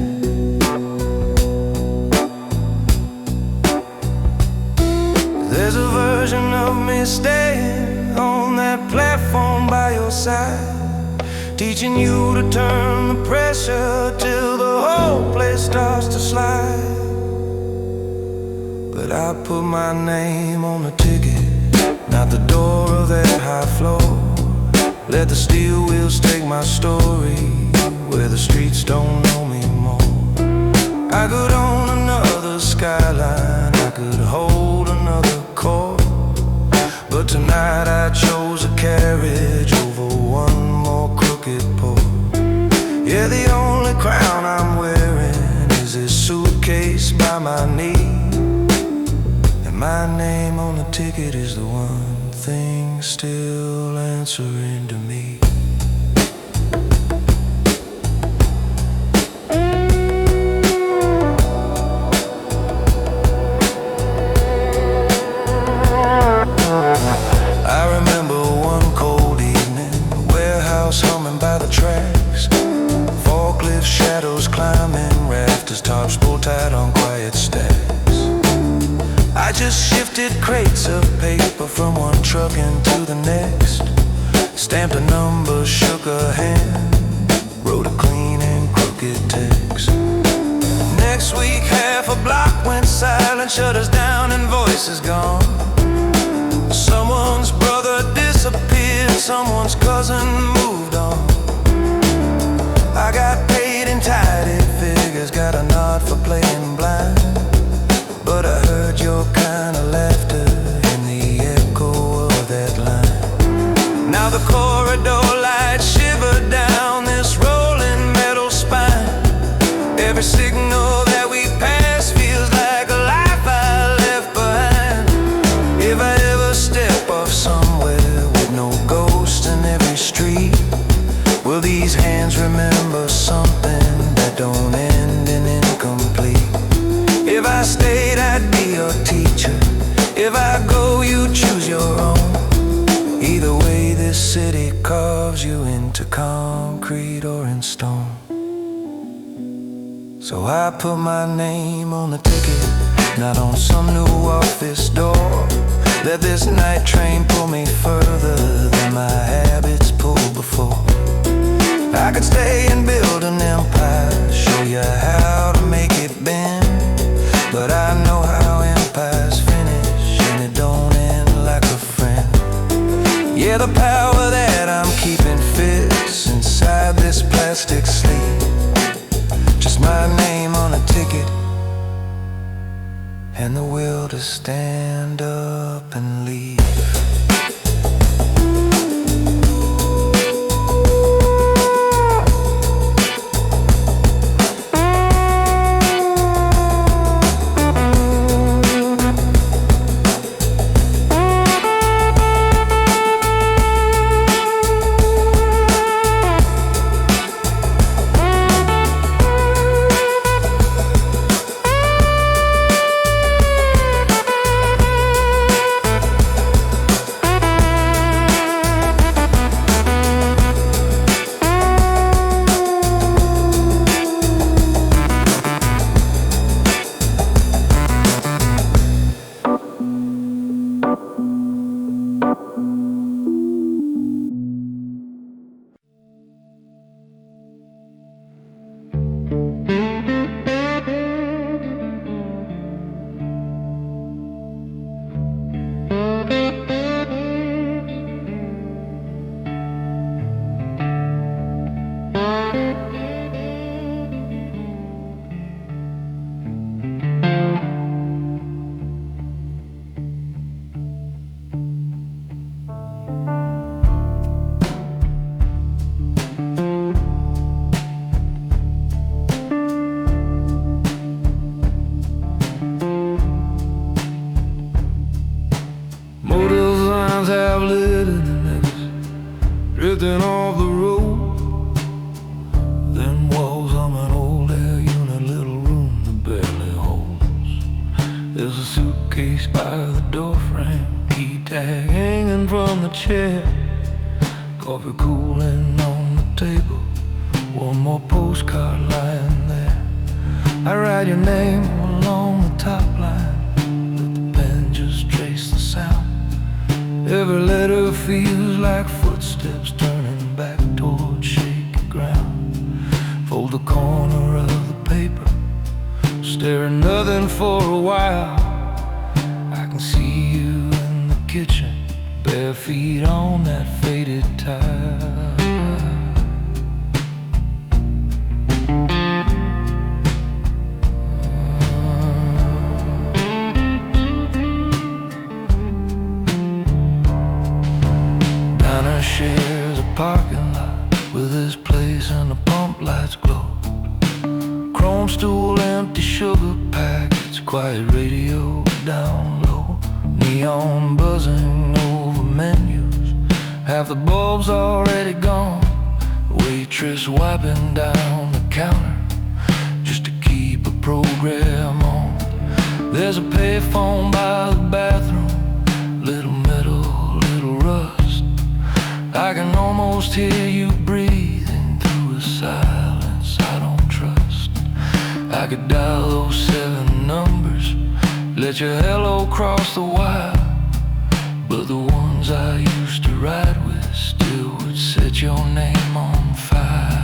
There's a version of me staying on that platform by your side, teaching you to turn the pressure till the whole place starts to slide. But I put my name on the ticket, not the door of that high floor. Let the steel wheels take my story where the streets don't know me more. I could own another skyline, I could hold another chord, but tonight I chose a carriage over one more crooked pole. Yeah, the only crown I'm wearing is this suitcase by my knee, and my name on the ticket is the one thing everything's still answering to me. I remember one cold evening, warehouse humming by the tracks, forklift shadows climbing, rafters tops pulled tight on quiet stacks. I just shifted crates of paper from one truck into the next, stamped a number, shook a hand, wrote a clean and crooked text. Next week half a block went silent, shutters down and voices gone. Someone's brother disappeared, someone's cousin moved on. I got paid in tidy figures, got a nod for playing blind, but I heard your kind of laughter in the echo of that line. Now the corridor lights shiver down this rolling metal spine. Every signal that we pass feels like a life I left behind. If I ever step off somewhere with no ghost in every street, will these hands remember something that don't end in incomplete? If I stayed, I'd be your teacher. If I go, you choose your own. Either way, this city carves you into concrete or in stone. So I put my name on the ticket, not on some new office door. Let this night train pull me further than my habits pulled before. I could stay and build an empire, show you how to make it bend, but I know how empires finish, and it don't end like a friend. Yeah, the power that I'm keeping fits inside this plastic sleeve, just my name on a ticket, and the will to stand up and leave. Drifting off the road, then walls of an old air unit, little room that barely holds. There's a suitcase by the door frame, key tag hanging from the chair, coffee cooling on the table, one more postcard lying there. I write your name along the top line, let the pen just trace the sound. Every letter feels like footsteps turning back toward shaky ground. Fold the corner of the paper, stare at nothing for a while. I can see you in the kitchen, bare feet on that faded tile. Shares a parking lot with this place and the pump lights glow. Chrome stool, empty sugar packets, quiet radio down low. Neon buzzing over menus, half the bulbs already gone. Waitress wiping down the counter just to keep a program on. There's a payphone by the bathroom, little metal, little rust. I can almost hear you breathing through a silence I don't trust. I could dial those 7 numbers, let your hello cross the wire, but the ones I used to ride with still would set your name on fire.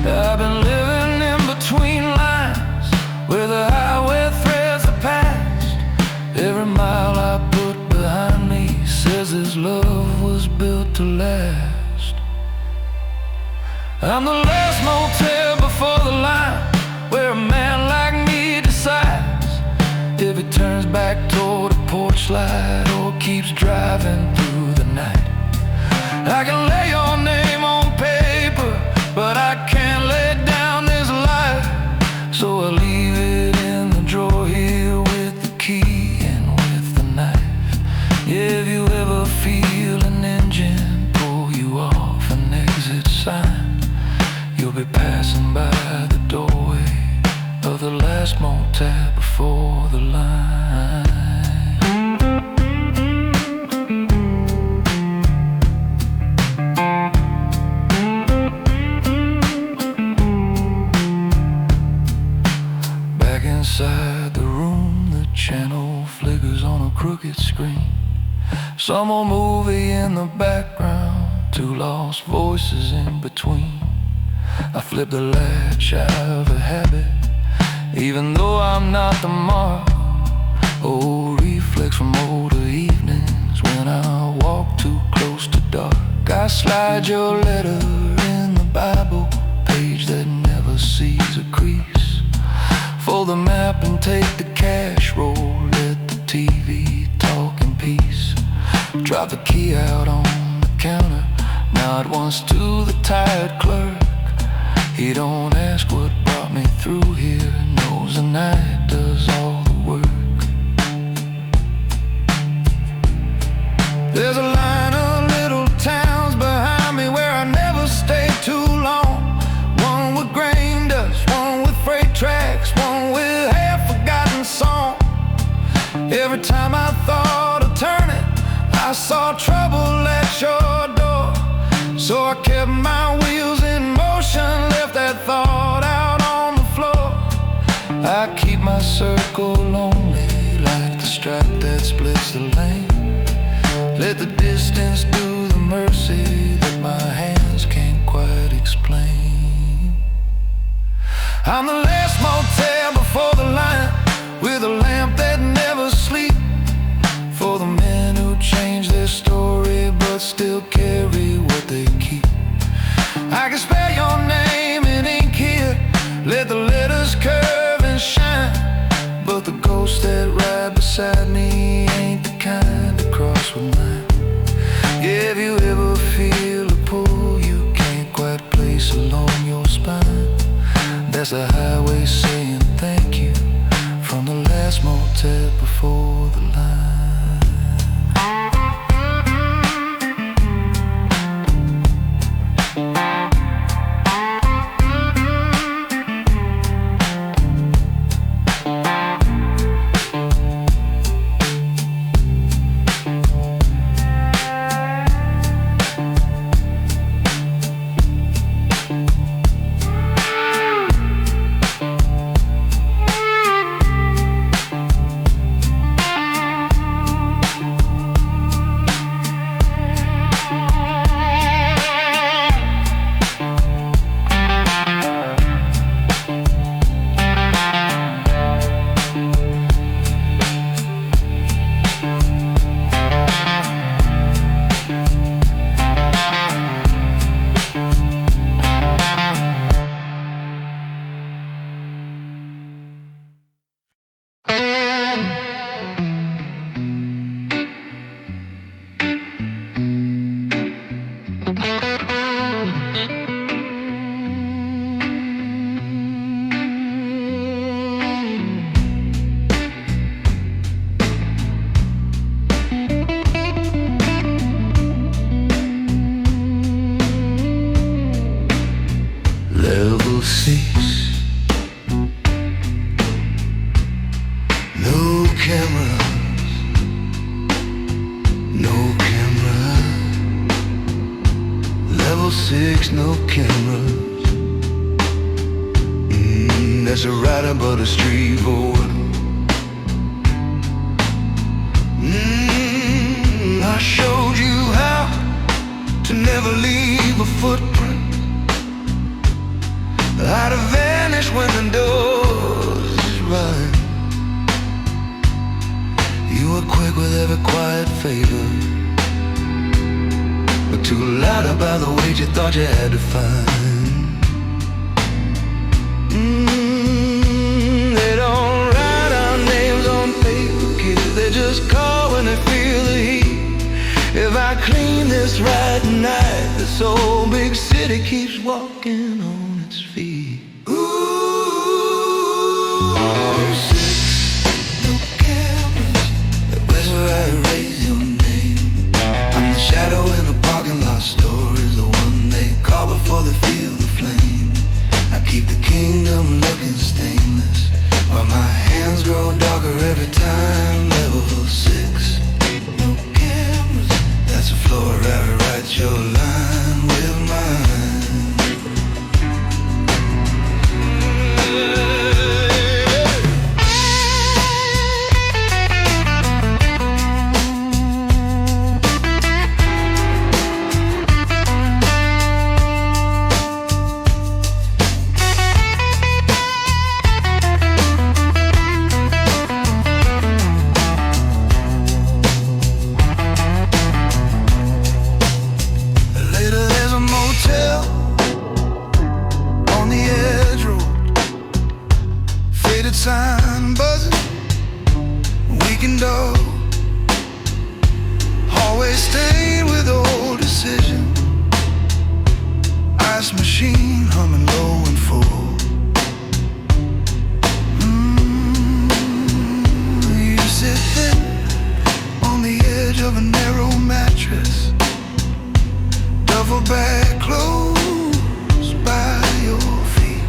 I've been living in between lines where the highway threads the past. Every mile I put behind me says this love was built to last. I'm the last motel before the line where a man like me decides if he turns back toward a porch light or keeps driving through the night. I can lay your name on paper, but I can't lay down this life, so I leave it in the drawer here with the key and with the knife. If you ever feel an engine pull you off an exit sign, you'll be passing by the doorway of the last motel before the line. Back inside the room, the channel flickers on a crooked screen. Some old movie in the background, 2 lost voices in between. I flip the latch out of a habit, even though I'm not the mark. Old reflex from older evenings when I walk too close to dark. I slide your letter in the Bible page that never sees a crease. Fold the map and take the cash roll, let the TV talk in peace. Drop the key out on the counter, nod once to the tired clerk. He don't ask what brought me through here, knows the night does all the work. There's a line of little towns behind me where I never stay too long. One with grain dust, one with freight tracks, one with half-forgotten song. Every time I thought of turning, I saw trouble at your door. So I kept my wheels in motion, left that thought out on the floor. I keep my circle lonely like the stripe that splits the lane. Let the distance do the mercy that my hands can't quite explain. I'm the last motel before the line with a lamp that never sleeps, for the men who change their story but still carry what they keep. I can spell your name in ink here, let the letters curve and shine, but the ghosts that ride beside me ain't the kind to cross with mine. Yeah, if you ever feel a pull you can't quite place along your spine, that's the highway saying thank you from the last motel before the line. cameras, no cameras. Level 6, no cameras. There's a rider but a street voter. I showed you how to never leave a footprint, how to vanish when the doors run. You were quick with every quiet favor, but too loud about the weight you thought you had to find. They don't write our names on paper, kids. They just call when they feel the heat. If I clean this right tonight, this old big city keeps walking on its feet. Ooh, 6, no cameras. That's where I erase your name. I'm the shadow in the parking lot stories, the one they call before they feel the flame. I keep the kingdom looking stainless, while my hands grow darker every time. Level 6, no cameras. That's the floor I write your line with mine. Sign buzzing, weekend dog, hallway stained with old decision, ice machine humming low and full. You sit thin on the edge of a narrow mattress, duffel bag close by your feet.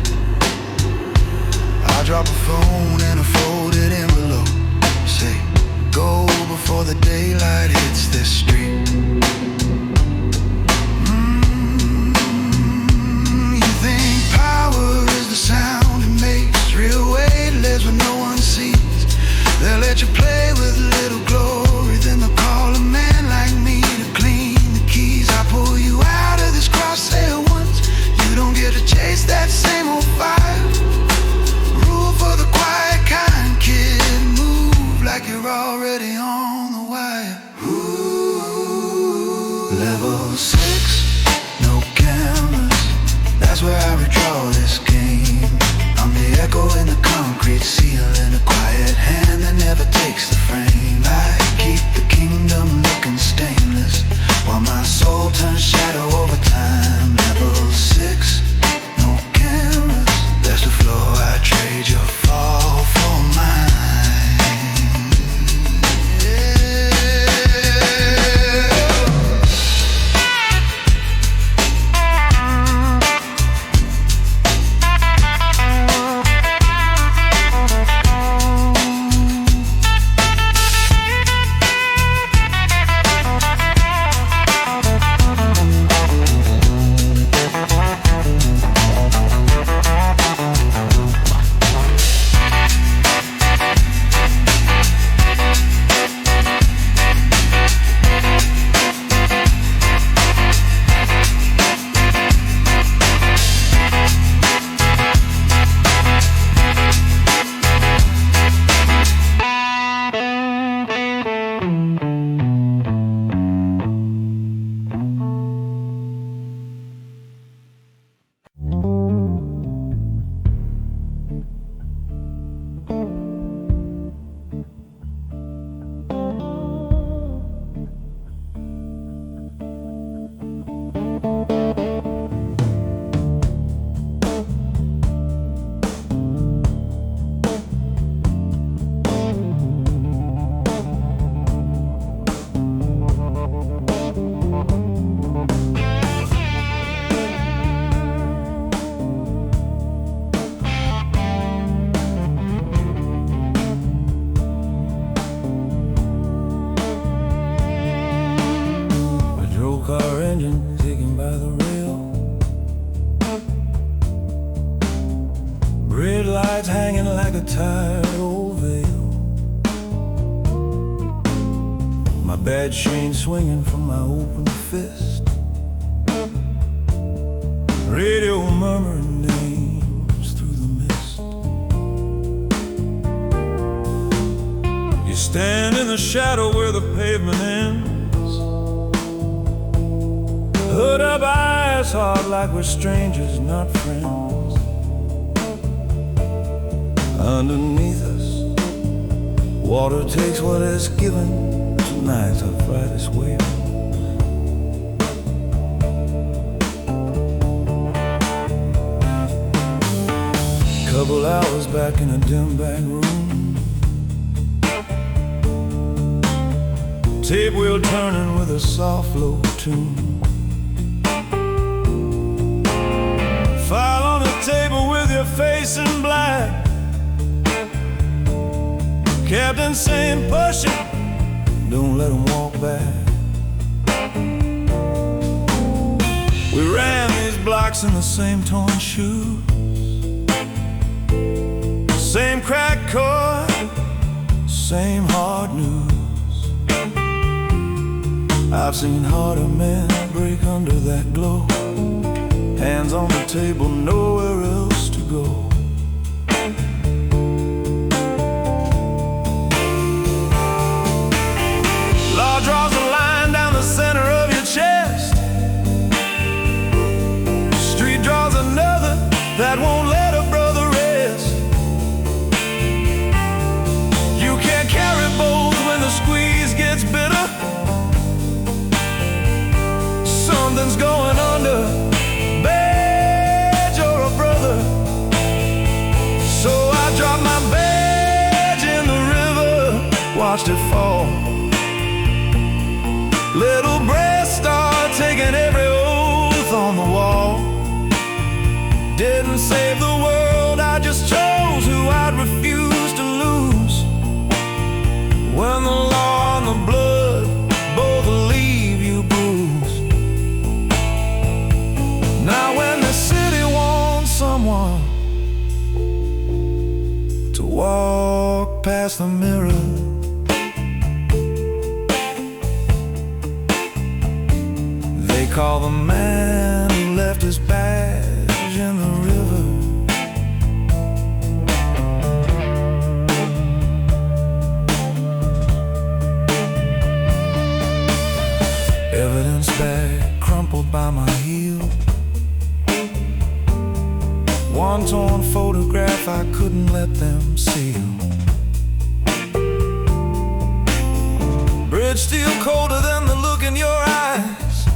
I drop a phone and a folded envelope. Say, go before the daylight hits this street. You think power is the sound it makes, real weightless when no one sees. They'll let you play with little glory, then they'll call a man like me to clean the keys. I pull you out of this crosshair once, you don't get to chase that same old fire. For the quiet kind, kid, move like you're already on the wire. Ooh, level 6, no cameras. That's where I redraw this game. I'm the echo in the concrete ceiling, a quiet hand that never takes the frame. I keep the kingdom looking stainless, while my soul turns shadow over time. Level 6, no cameras. That's the floor I trade your fall for mine. a tired old veil, my bad chain swinging from my open fist, radio murmuring names through the mist. You stand in the shadow where the pavement ends, hood up, eyes hard like we're strangers, not friends. Underneath us, water takes what is given. Tonight's our fight is waiting. Couple hours back in a dim back room, tape wheel turning with a soft low tune. File on the table with your face in black, Captain saying push it, don't let him walk back. We ran these blocks in the same torn shoes, same cracked chord, same hard news. I've seen harder men break under that glow, hands on the table, nowhere else to go. Law draws a line down the center of your chest, street draws another that won't let a brother rest. You can't carry both when the squeeze gets bitter. Something's going under, badge or a brother. So I dropped my badge in the river, watched it fall. Little breasts start taking every oath on the wall. Didn't save the world, I just chose who I'd refuse to lose. When the law and the blood both leave you bruised. Now when the city wants someone to walk past the mirror, they call the man who left his badge in the river. Evidence bag crumpled by my heel, one torn photograph I couldn't let them seal. Bridge steel colder than the look in your eyes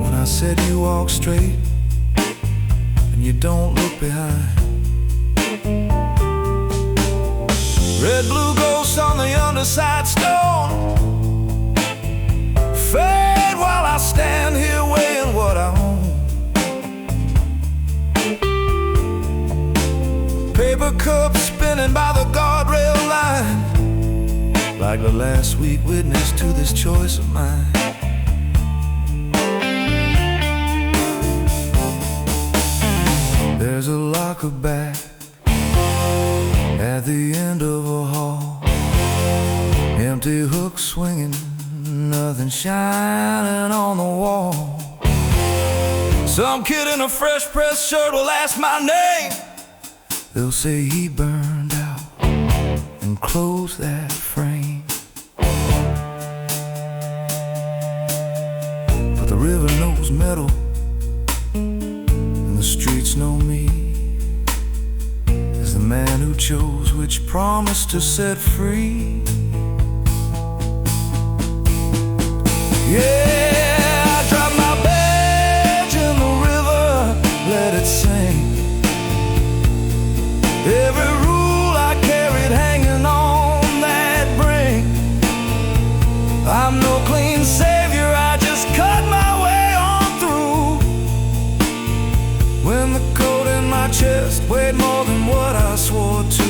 when I said you walk straight and you don't look behind. Red blue ghost on the underside stone, fade while I stand here weighing what I own. Paper cup spinning by the guardrail line, like the last week witness to this choice of mine. There's a locker back at the end of a hall, empty hook swinging, nothing shining on the wall. Some kid in a fresh pressed shirt will ask my name. They'll say he burned out and closed that frame. But the river knows metal and the streets know me as the man who chose which promise to set free. Yeah, I dropped my badge in the river, let it sing. Every rule I carried hanging on that brink. I'm no clean savior, I just cut my way on through. When the coat in my chest weighed more than what I swore to.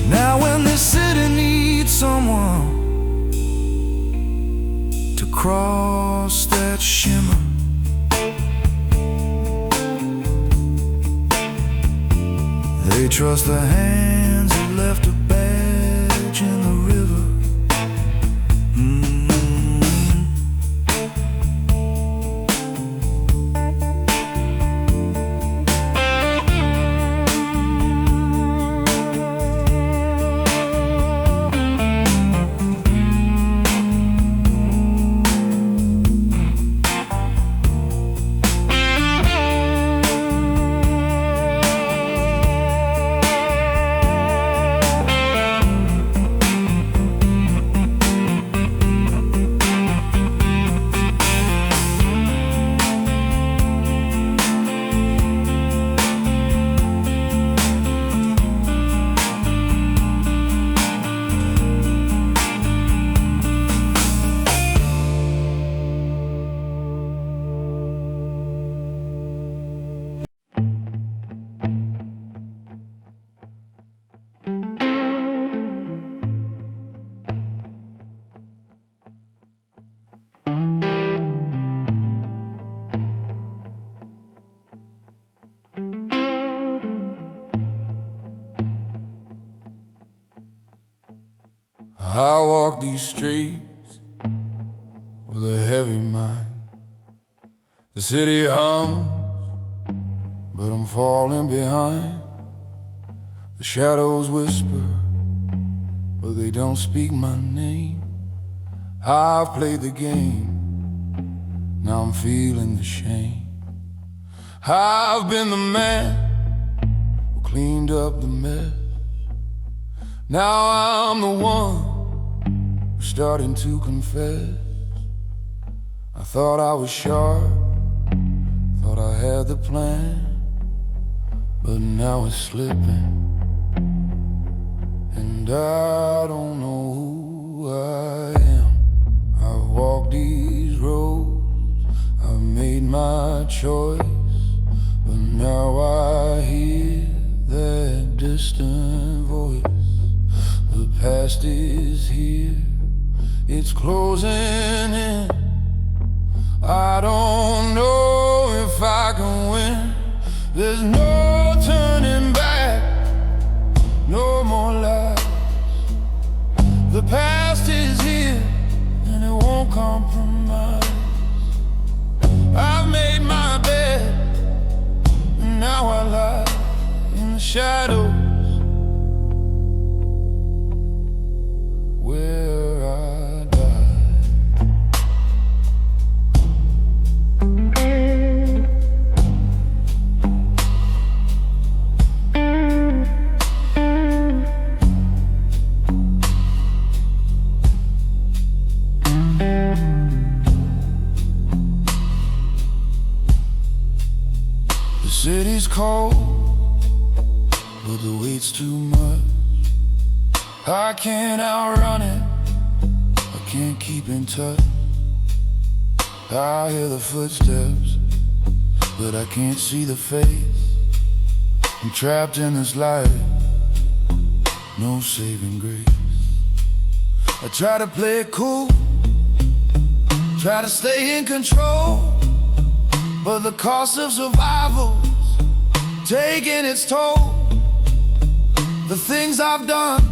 Now when this city needs someone to cross that shimmer, trust the hands that left a badge in the river. I walk these streets with a heavy mind. The city hums, but I'm falling behind. The shadows whisper, but they don't speak my name. I've played the game, now I'm feeling the shame. I've been the man who cleaned up the mess. Now I'm the one who's starting to confess. I thought I was sharp, thought I had the plan, but now it's slipping, and I don't know who I am. I've walked these roads, I've made my choice, but now I hear that distant voice. The past is here, it's closing in. I don't know if I can win. There's no turning back, no more lies. The past is here and it won't compromise. I've made my bed and now I lie in the shadows where I died. The city's cold, but the weight's too much. I can't outrun it, I can't keep in touch. I hear the footsteps, but I can't see the face. I'm trapped in this life, no saving grace. I try to play it cool, try to stay in control, but the cost of survival's taking its toll. The things I've done,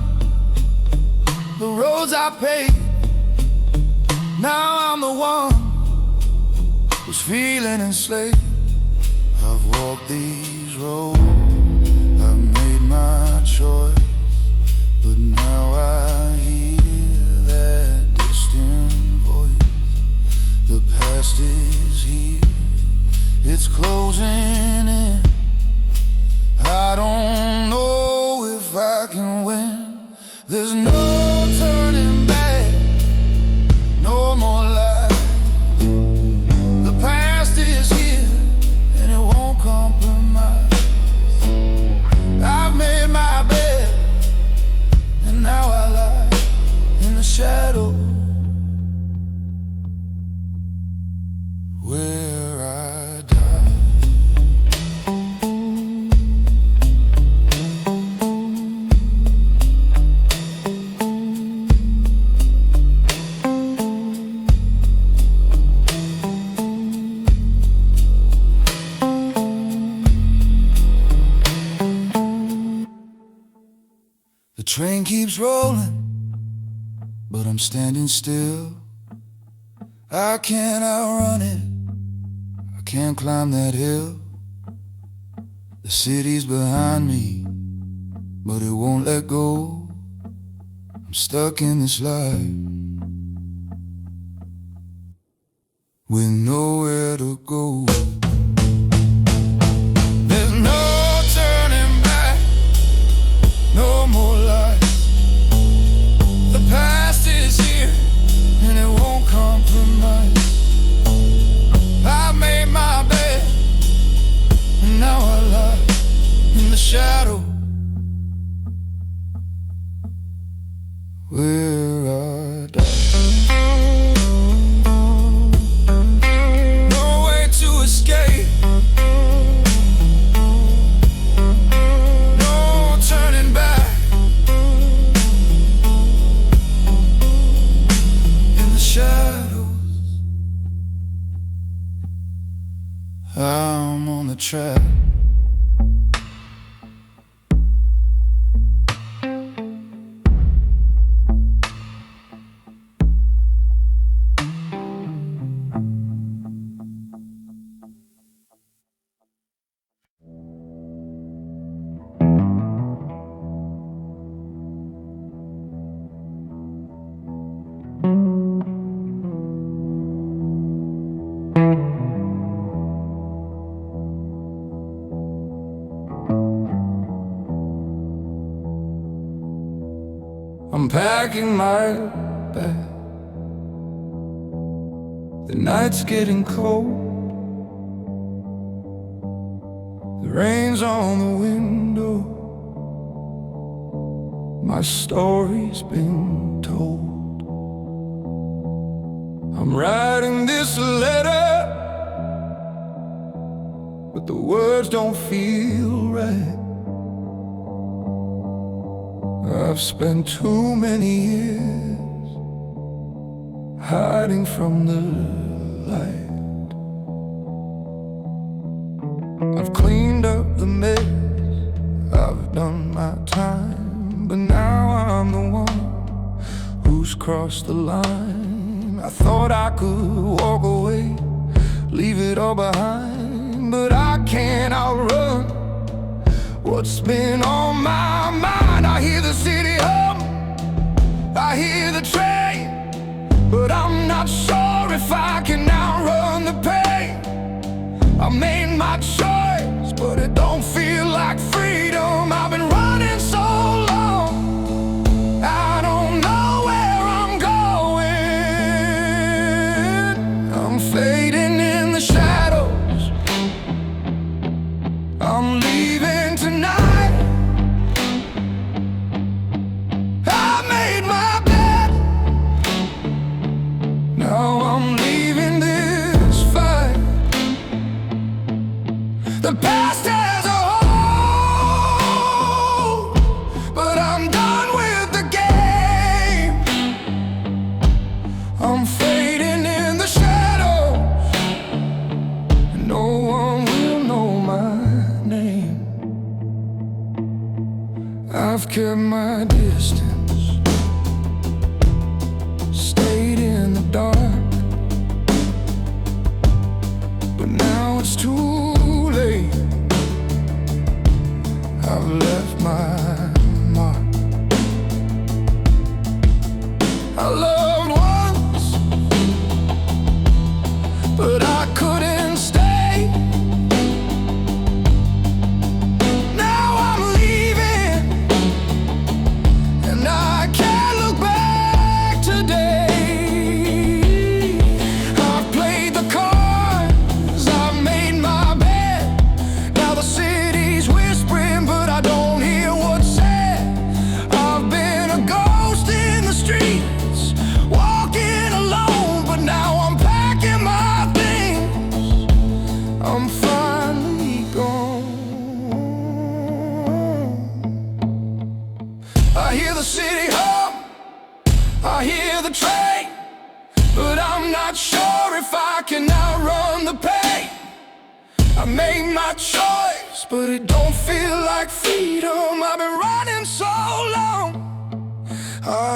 the roads I paved, now I'm the one who's feeling enslaved. I've walked these roads, I've made my choice, but now I hear that distant voice. The past is here, it's closing in. I don't know if I can win. There's no turning back, no more lies. The past is here and it won't compromise. I've made my bed and now I lie in the shadow where I died. The train keeps rolling, but I'm standing still. I can't outrun it, I can't climb that hill. The city's behind me, but it won't let go. I'm stuck in this life with nowhere to go. There's no turning back, no more lies. The past is here and it won't compromise. I made my bed and now I lie in the shadow where I die. No way to escape, no turning back. In the shadows, I'm on the track. I'm packing my bag. The night's getting cold. The rain's on the window. My story's been told. I'm writing this letter, but the words don't feel right. I've spent too many years hiding from the light. I've cleaned up the mess, I've done my time, but now I'm the one who's crossed the line. I thought I could walk away, leave it all behind, but I can't outrun what's been on my mind. I hear the city hum, I hear the train, but I'm not sure if I can outrun the pain. I made my choice, but it don't feel like freedom. I've been running so long, I don't know where I'm going. I'm fading in the shadows, I'm leaving tonight. I made my bed, now I'm leaving this fight. The past has a hold, but I'm done with the game. I'm fading in the shadows, and no one will know my name. I've kept my distance, stayed in the dark, but now it's too late. I've left my mark. I loved once, but I couldn't stay. Now I'm leaving, and I can't look back today. I've played the cards, I've made my bed. Now the city's whispering, but I don't hear what's said. I've been a ghost in the streets, walking alone, but now I'm packing my things. I'm finally gone. I hear the city hum, I hear the train, but I'm not sure if I can outrun the pain. I made my choice, but it don't feel like freedom. I've been running so long,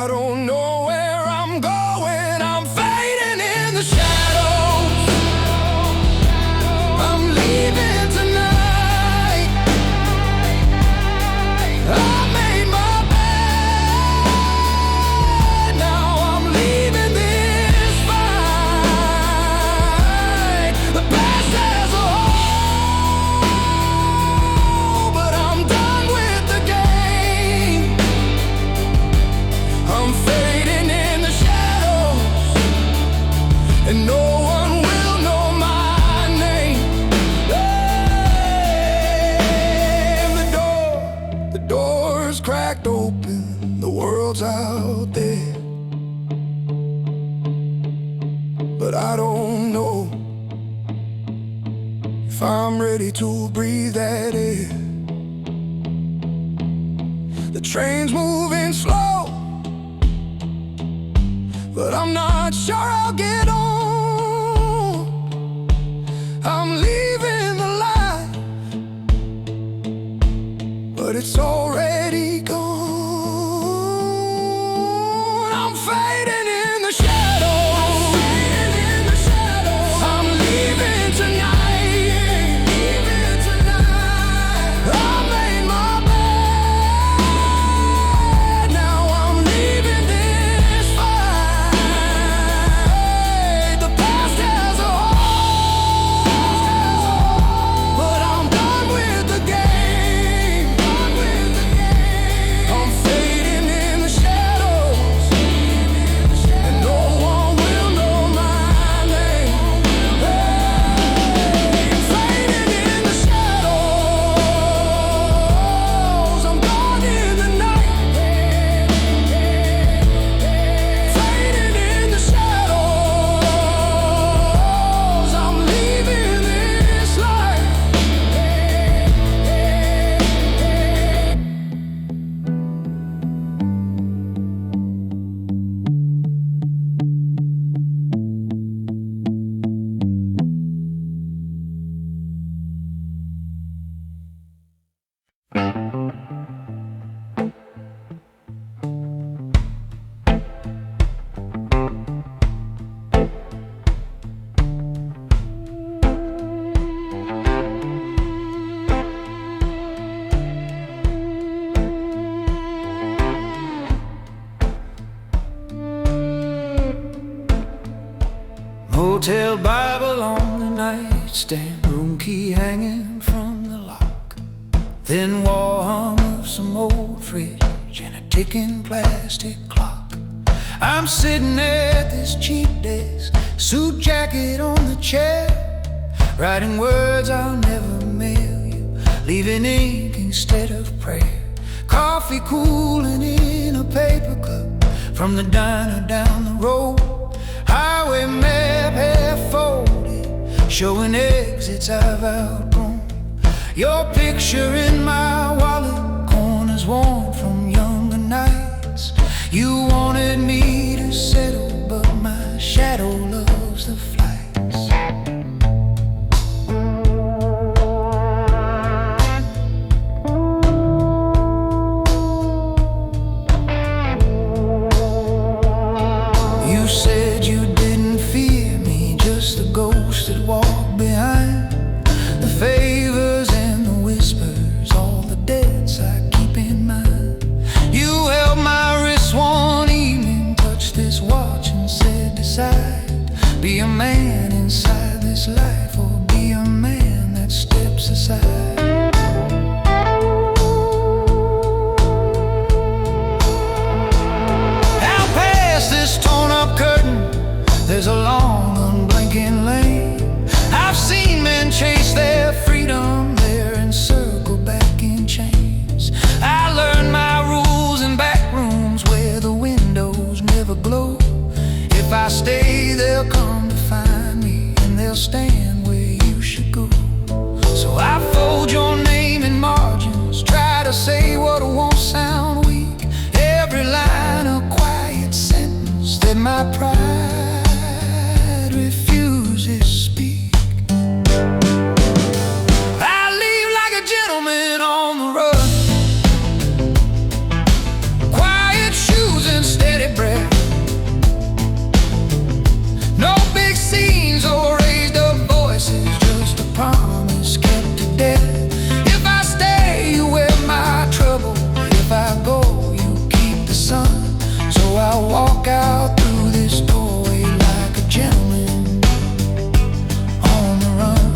I don't know where I'm going. I'm fading in the shadows. I'm leaving tonight. I made my bed. Now I'm leaving this fight. The past has a hole, but I'm done with the game. I'm fading in the shadows, and no one will know my name. And the door's cracked open, the world's out there, but I don't know if I'm ready to breathe that air. The train's moving slow, but I'm not sure I'll get on. I'm leaving the light, but it's already gone. I'm fading in the shadows. I'm leaving tonight. I made my bed. Now I'm leaving this fight. The past has a hole, but I'm done with the game. I'm fading in the shadows, and no one will know my name. Fading in the shadows, I'm gone in the night. Fading in the shadows, I'm leaving this life. Hotel Bible on the nightstand, room key hanging from the lock, thin wall hum of some old fridge and a ticking plastic clock. I'm sitting at this cheap desk, suit jacket on the chair, writing words I'll never mail you, leaving ink instead of prayer. Coffee cooling in a paper cup from the diner down the road. Highway map half folded, showing exits I've outgrown. Your picture in my wallet, corners worn from younger nights. You wanted me to settle, but my shadow loves the flights. You said you didn't fear me, just the ghost that walked behind the favors and the whispers, all the debts I keep in mind. the sun. So I walk out through this doorway like a gentleman on the run.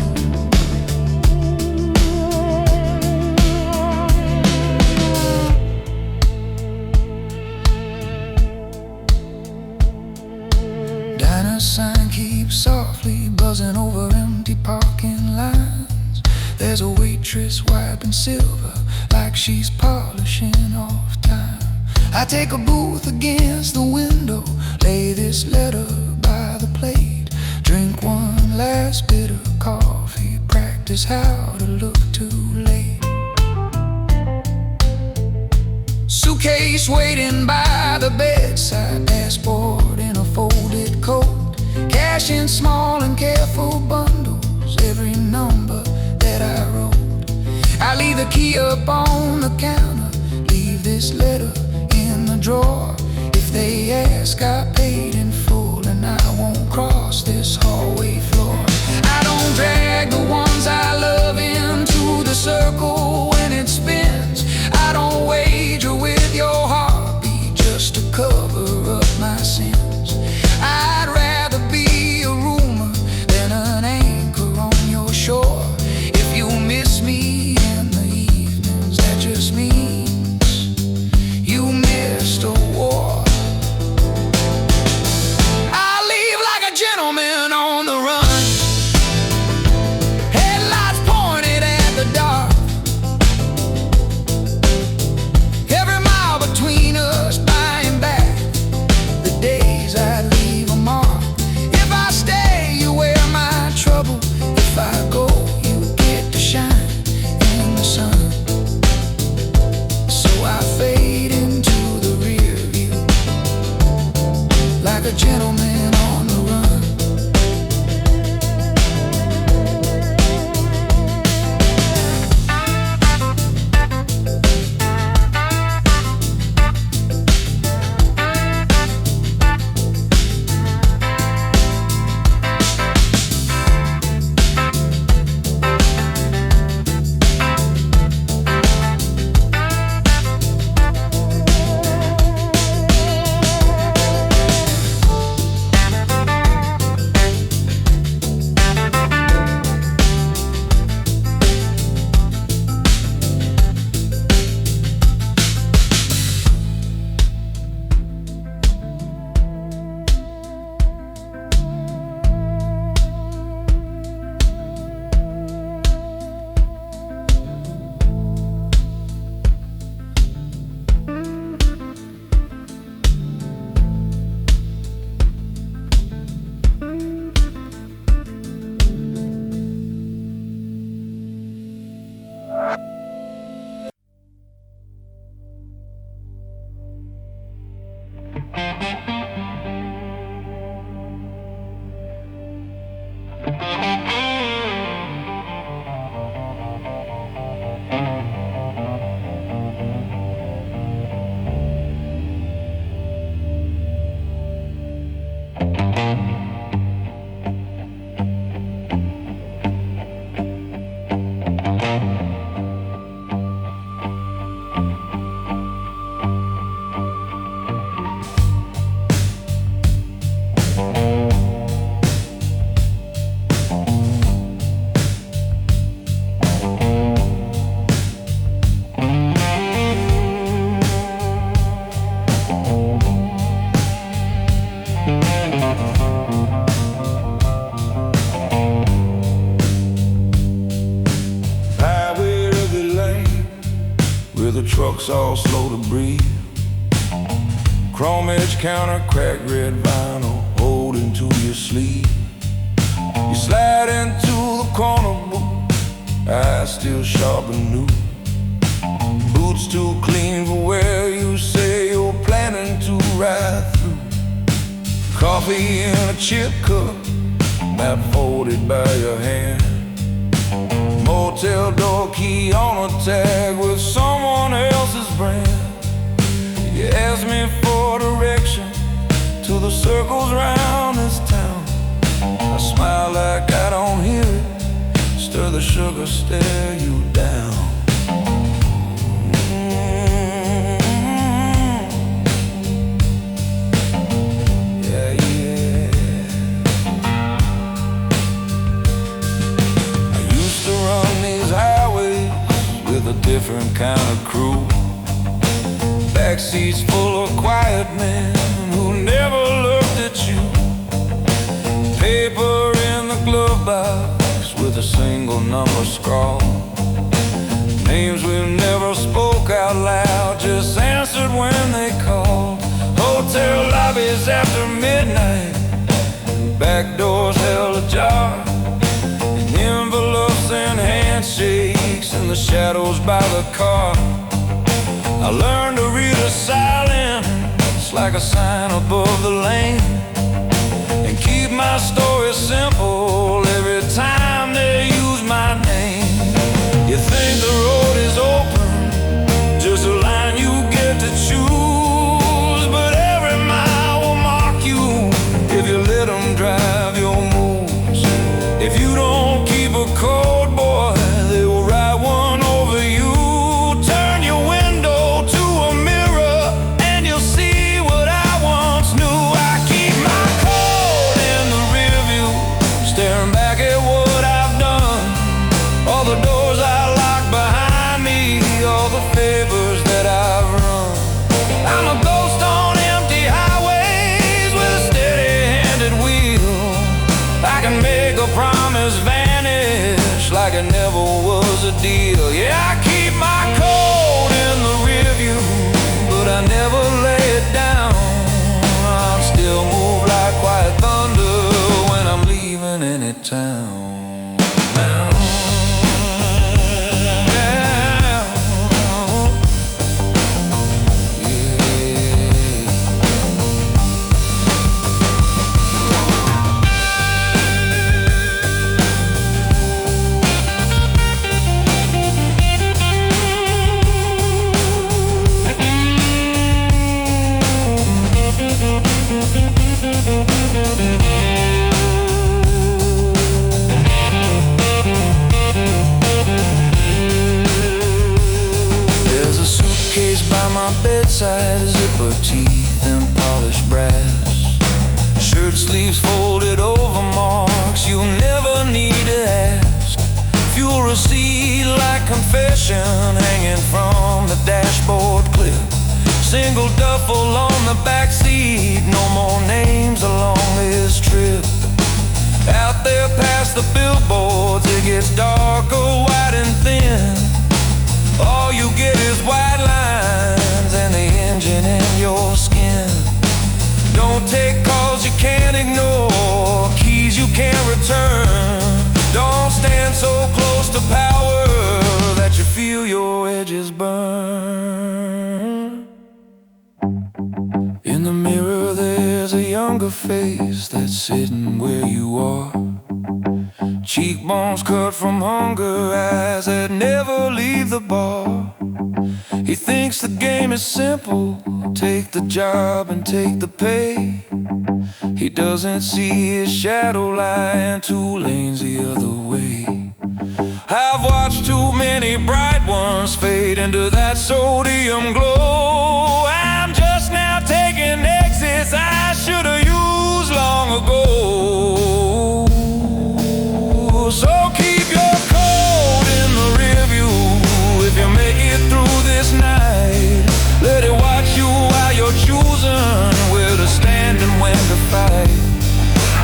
Diner sign keeps softly buzzing over empty parking lines. There's a waitress wiping silver like she's polishing off time. I take a booth against the window, lay this letter by the plate, drink one last bit of coffee, practice how to look too late. Suitcase waiting by the bedside, passport in a folded coat, cash in small and careful bundles, every number that I wrote. I leave the key up on the counter, leave this letter in the drawer. If they ask, I paid in full, and I won't cross this hallway floor. I don't drag the ones I love into the circle when it spins. I don't wager with your heartbeat just to cover up my sins. I'd rather be a rumor than an anchor on your shore. If you miss me in the evenings, that just means you missed a war. I leave like a gentleman on the run, headlights pointed at the dark. Every mile between us, by and back, the days I leave a mark. If I stay, you wear my trouble. If I go, you get to shine in the sun. So I fade into the rear view like a gentleman on the run. Trucks all slow to breathe. Chrome edge counter, cracked red vinyl, holding to your sleeve. You slide into the corner booth, eyes still sharp and new. Boots too clean for where you say you're planning to ride through. Coffee in a chip cup, map folded by your hand. Motel door key on a tag with someone else's brand. You ask me for direction to the circles round this town. I smile like I don't hear it, stir the sugar, stare you down. streets full of quiet men who never looked at you. Paper in the glove box with a single number scrawled. Names we never spoke out loud, just answered when they called. Hotel lobbies after midnight, back doors held ajar, and envelopes and handshakes in the shadows by the car. I learned to read a silence like a sign above the lane, and keep my story simple every time they use my name. You think the road is open, just a line you get to choose, but every mile will mark you if you let them drive your moves. If you don't keep a code, boy, they will write one over you. Turn your window to a mirror and you'll see what I once knew. I keep my code in the rear view, staring back at what I've done. All the doors I locked behind me, all the favors that I've run. I'm a ghost on empty highways with a steady-handed wheel. I can make a promise vanish like it never was a deal. Yeah, I keep my code in the rear view, but I never lay it down. I'm still move like quiet thunder when I'm leaving any town. There's a suitcase by my bedside, zipper teeth and polished brass, shirt sleeves folded over marks you'll never need to ask. Fuel receipt like confession hanging from the dashboard clip. Single duffel on the back seat, no more names along this trip. Out there past the billboards, it gets darker, wide and thin. All you get is white lines and the engine in your skin. Don't take calls you can't ignore, keys you can't return. Don't stand so close to power that you feel your edges burn. In the mirror there's a younger face that's sitting where you are. Cheekbones cut from hunger, eyes that never leave the bar. He thinks the game is simple, take the job and take the pay. He doesn't see his shadow lying 2 lanes the other way. I've watched too many bright ones fade into that sodium glow. I'm just now taking exits I should have used long ago. So keep your code in the rear view if you make it through this night. Let it watch you while you're choosing where to stand and when to fight.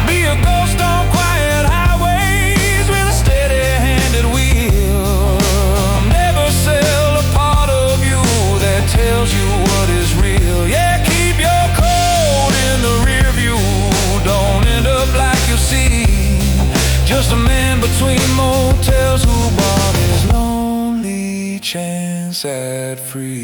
Be a ghost on quiet highways with a steady-handed wheel. Never sell a part of you that tells you what is real. Yeah, keep your code in the rear view. Don't end up like you see, just a man between motels who bought his lonely chance at free.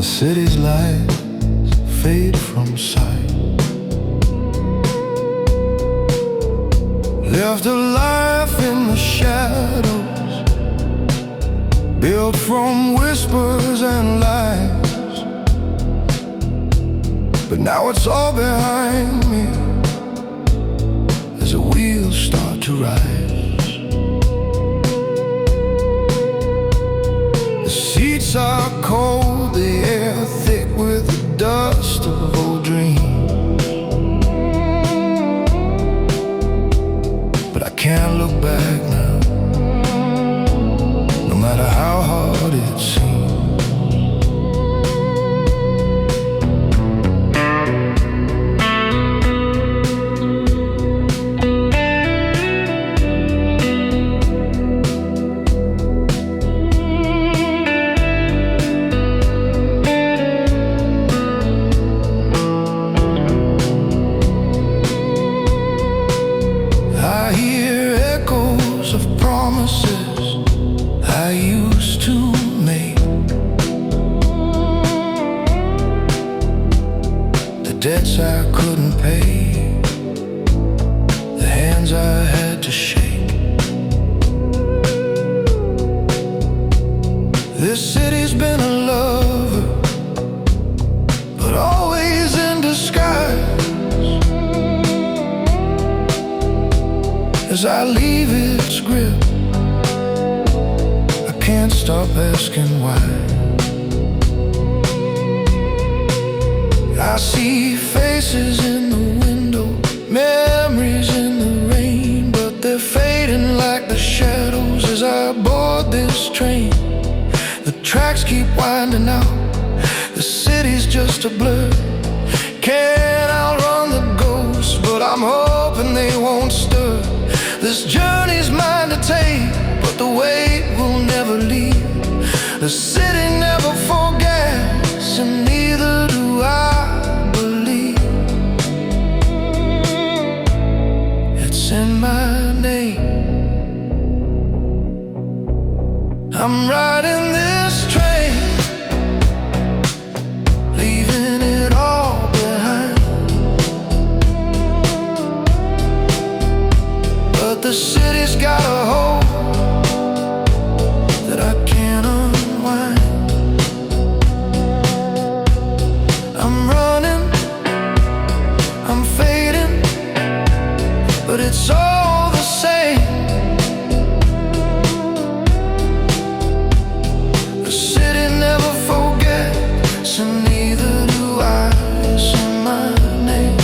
the city's lights fade from sight. Lived a life in the shadows, built from whispers and lies. But now it's all behind me as the wheels start to rise. The seats are cold, the air thick with the dust of old dreams. But I can't look back now, no matter how hard it seems. I hear echoes of promises I used to make, the debts I couldn't pay, the hands I had to shake. This city's been a lover, but always in disguise. As I leave its grip, I can't stop asking why. I see faces in the window, memories in the rain, but they're fading like the shadows as I board this train. The tracks keep winding out, the city's just a blur. Can't outrun the ghosts, but I'm hoping they won't stir. This journey's mine to take, but the weight will never leave. The city never forgets, and neither do I believe. It's in my name. I'm riding this train, leaving it all behind. But the city's got a hold that I can't unwind. I'm running, I'm fading, but it's all the same. The city never forgets, and neither do I. It's in my name.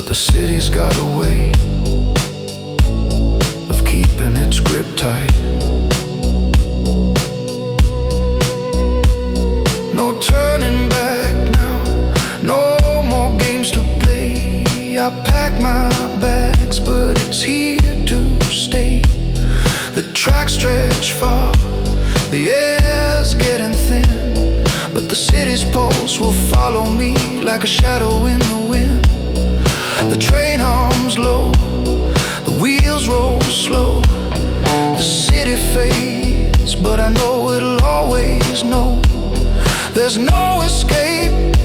The city's got a way of keeping its grip tight. No turning back now, no more games to play. I pack my bags, but it's here to stay. The tracks stretch far, the air's getting thin, but the city's pulse will follow me like a shadow in the wind. The train hums low, the wheels roll slow. The city fades, but I know it'll always know. There's no escape,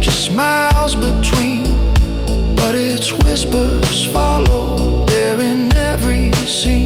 just miles between, but its whispers follow. They're in every scene.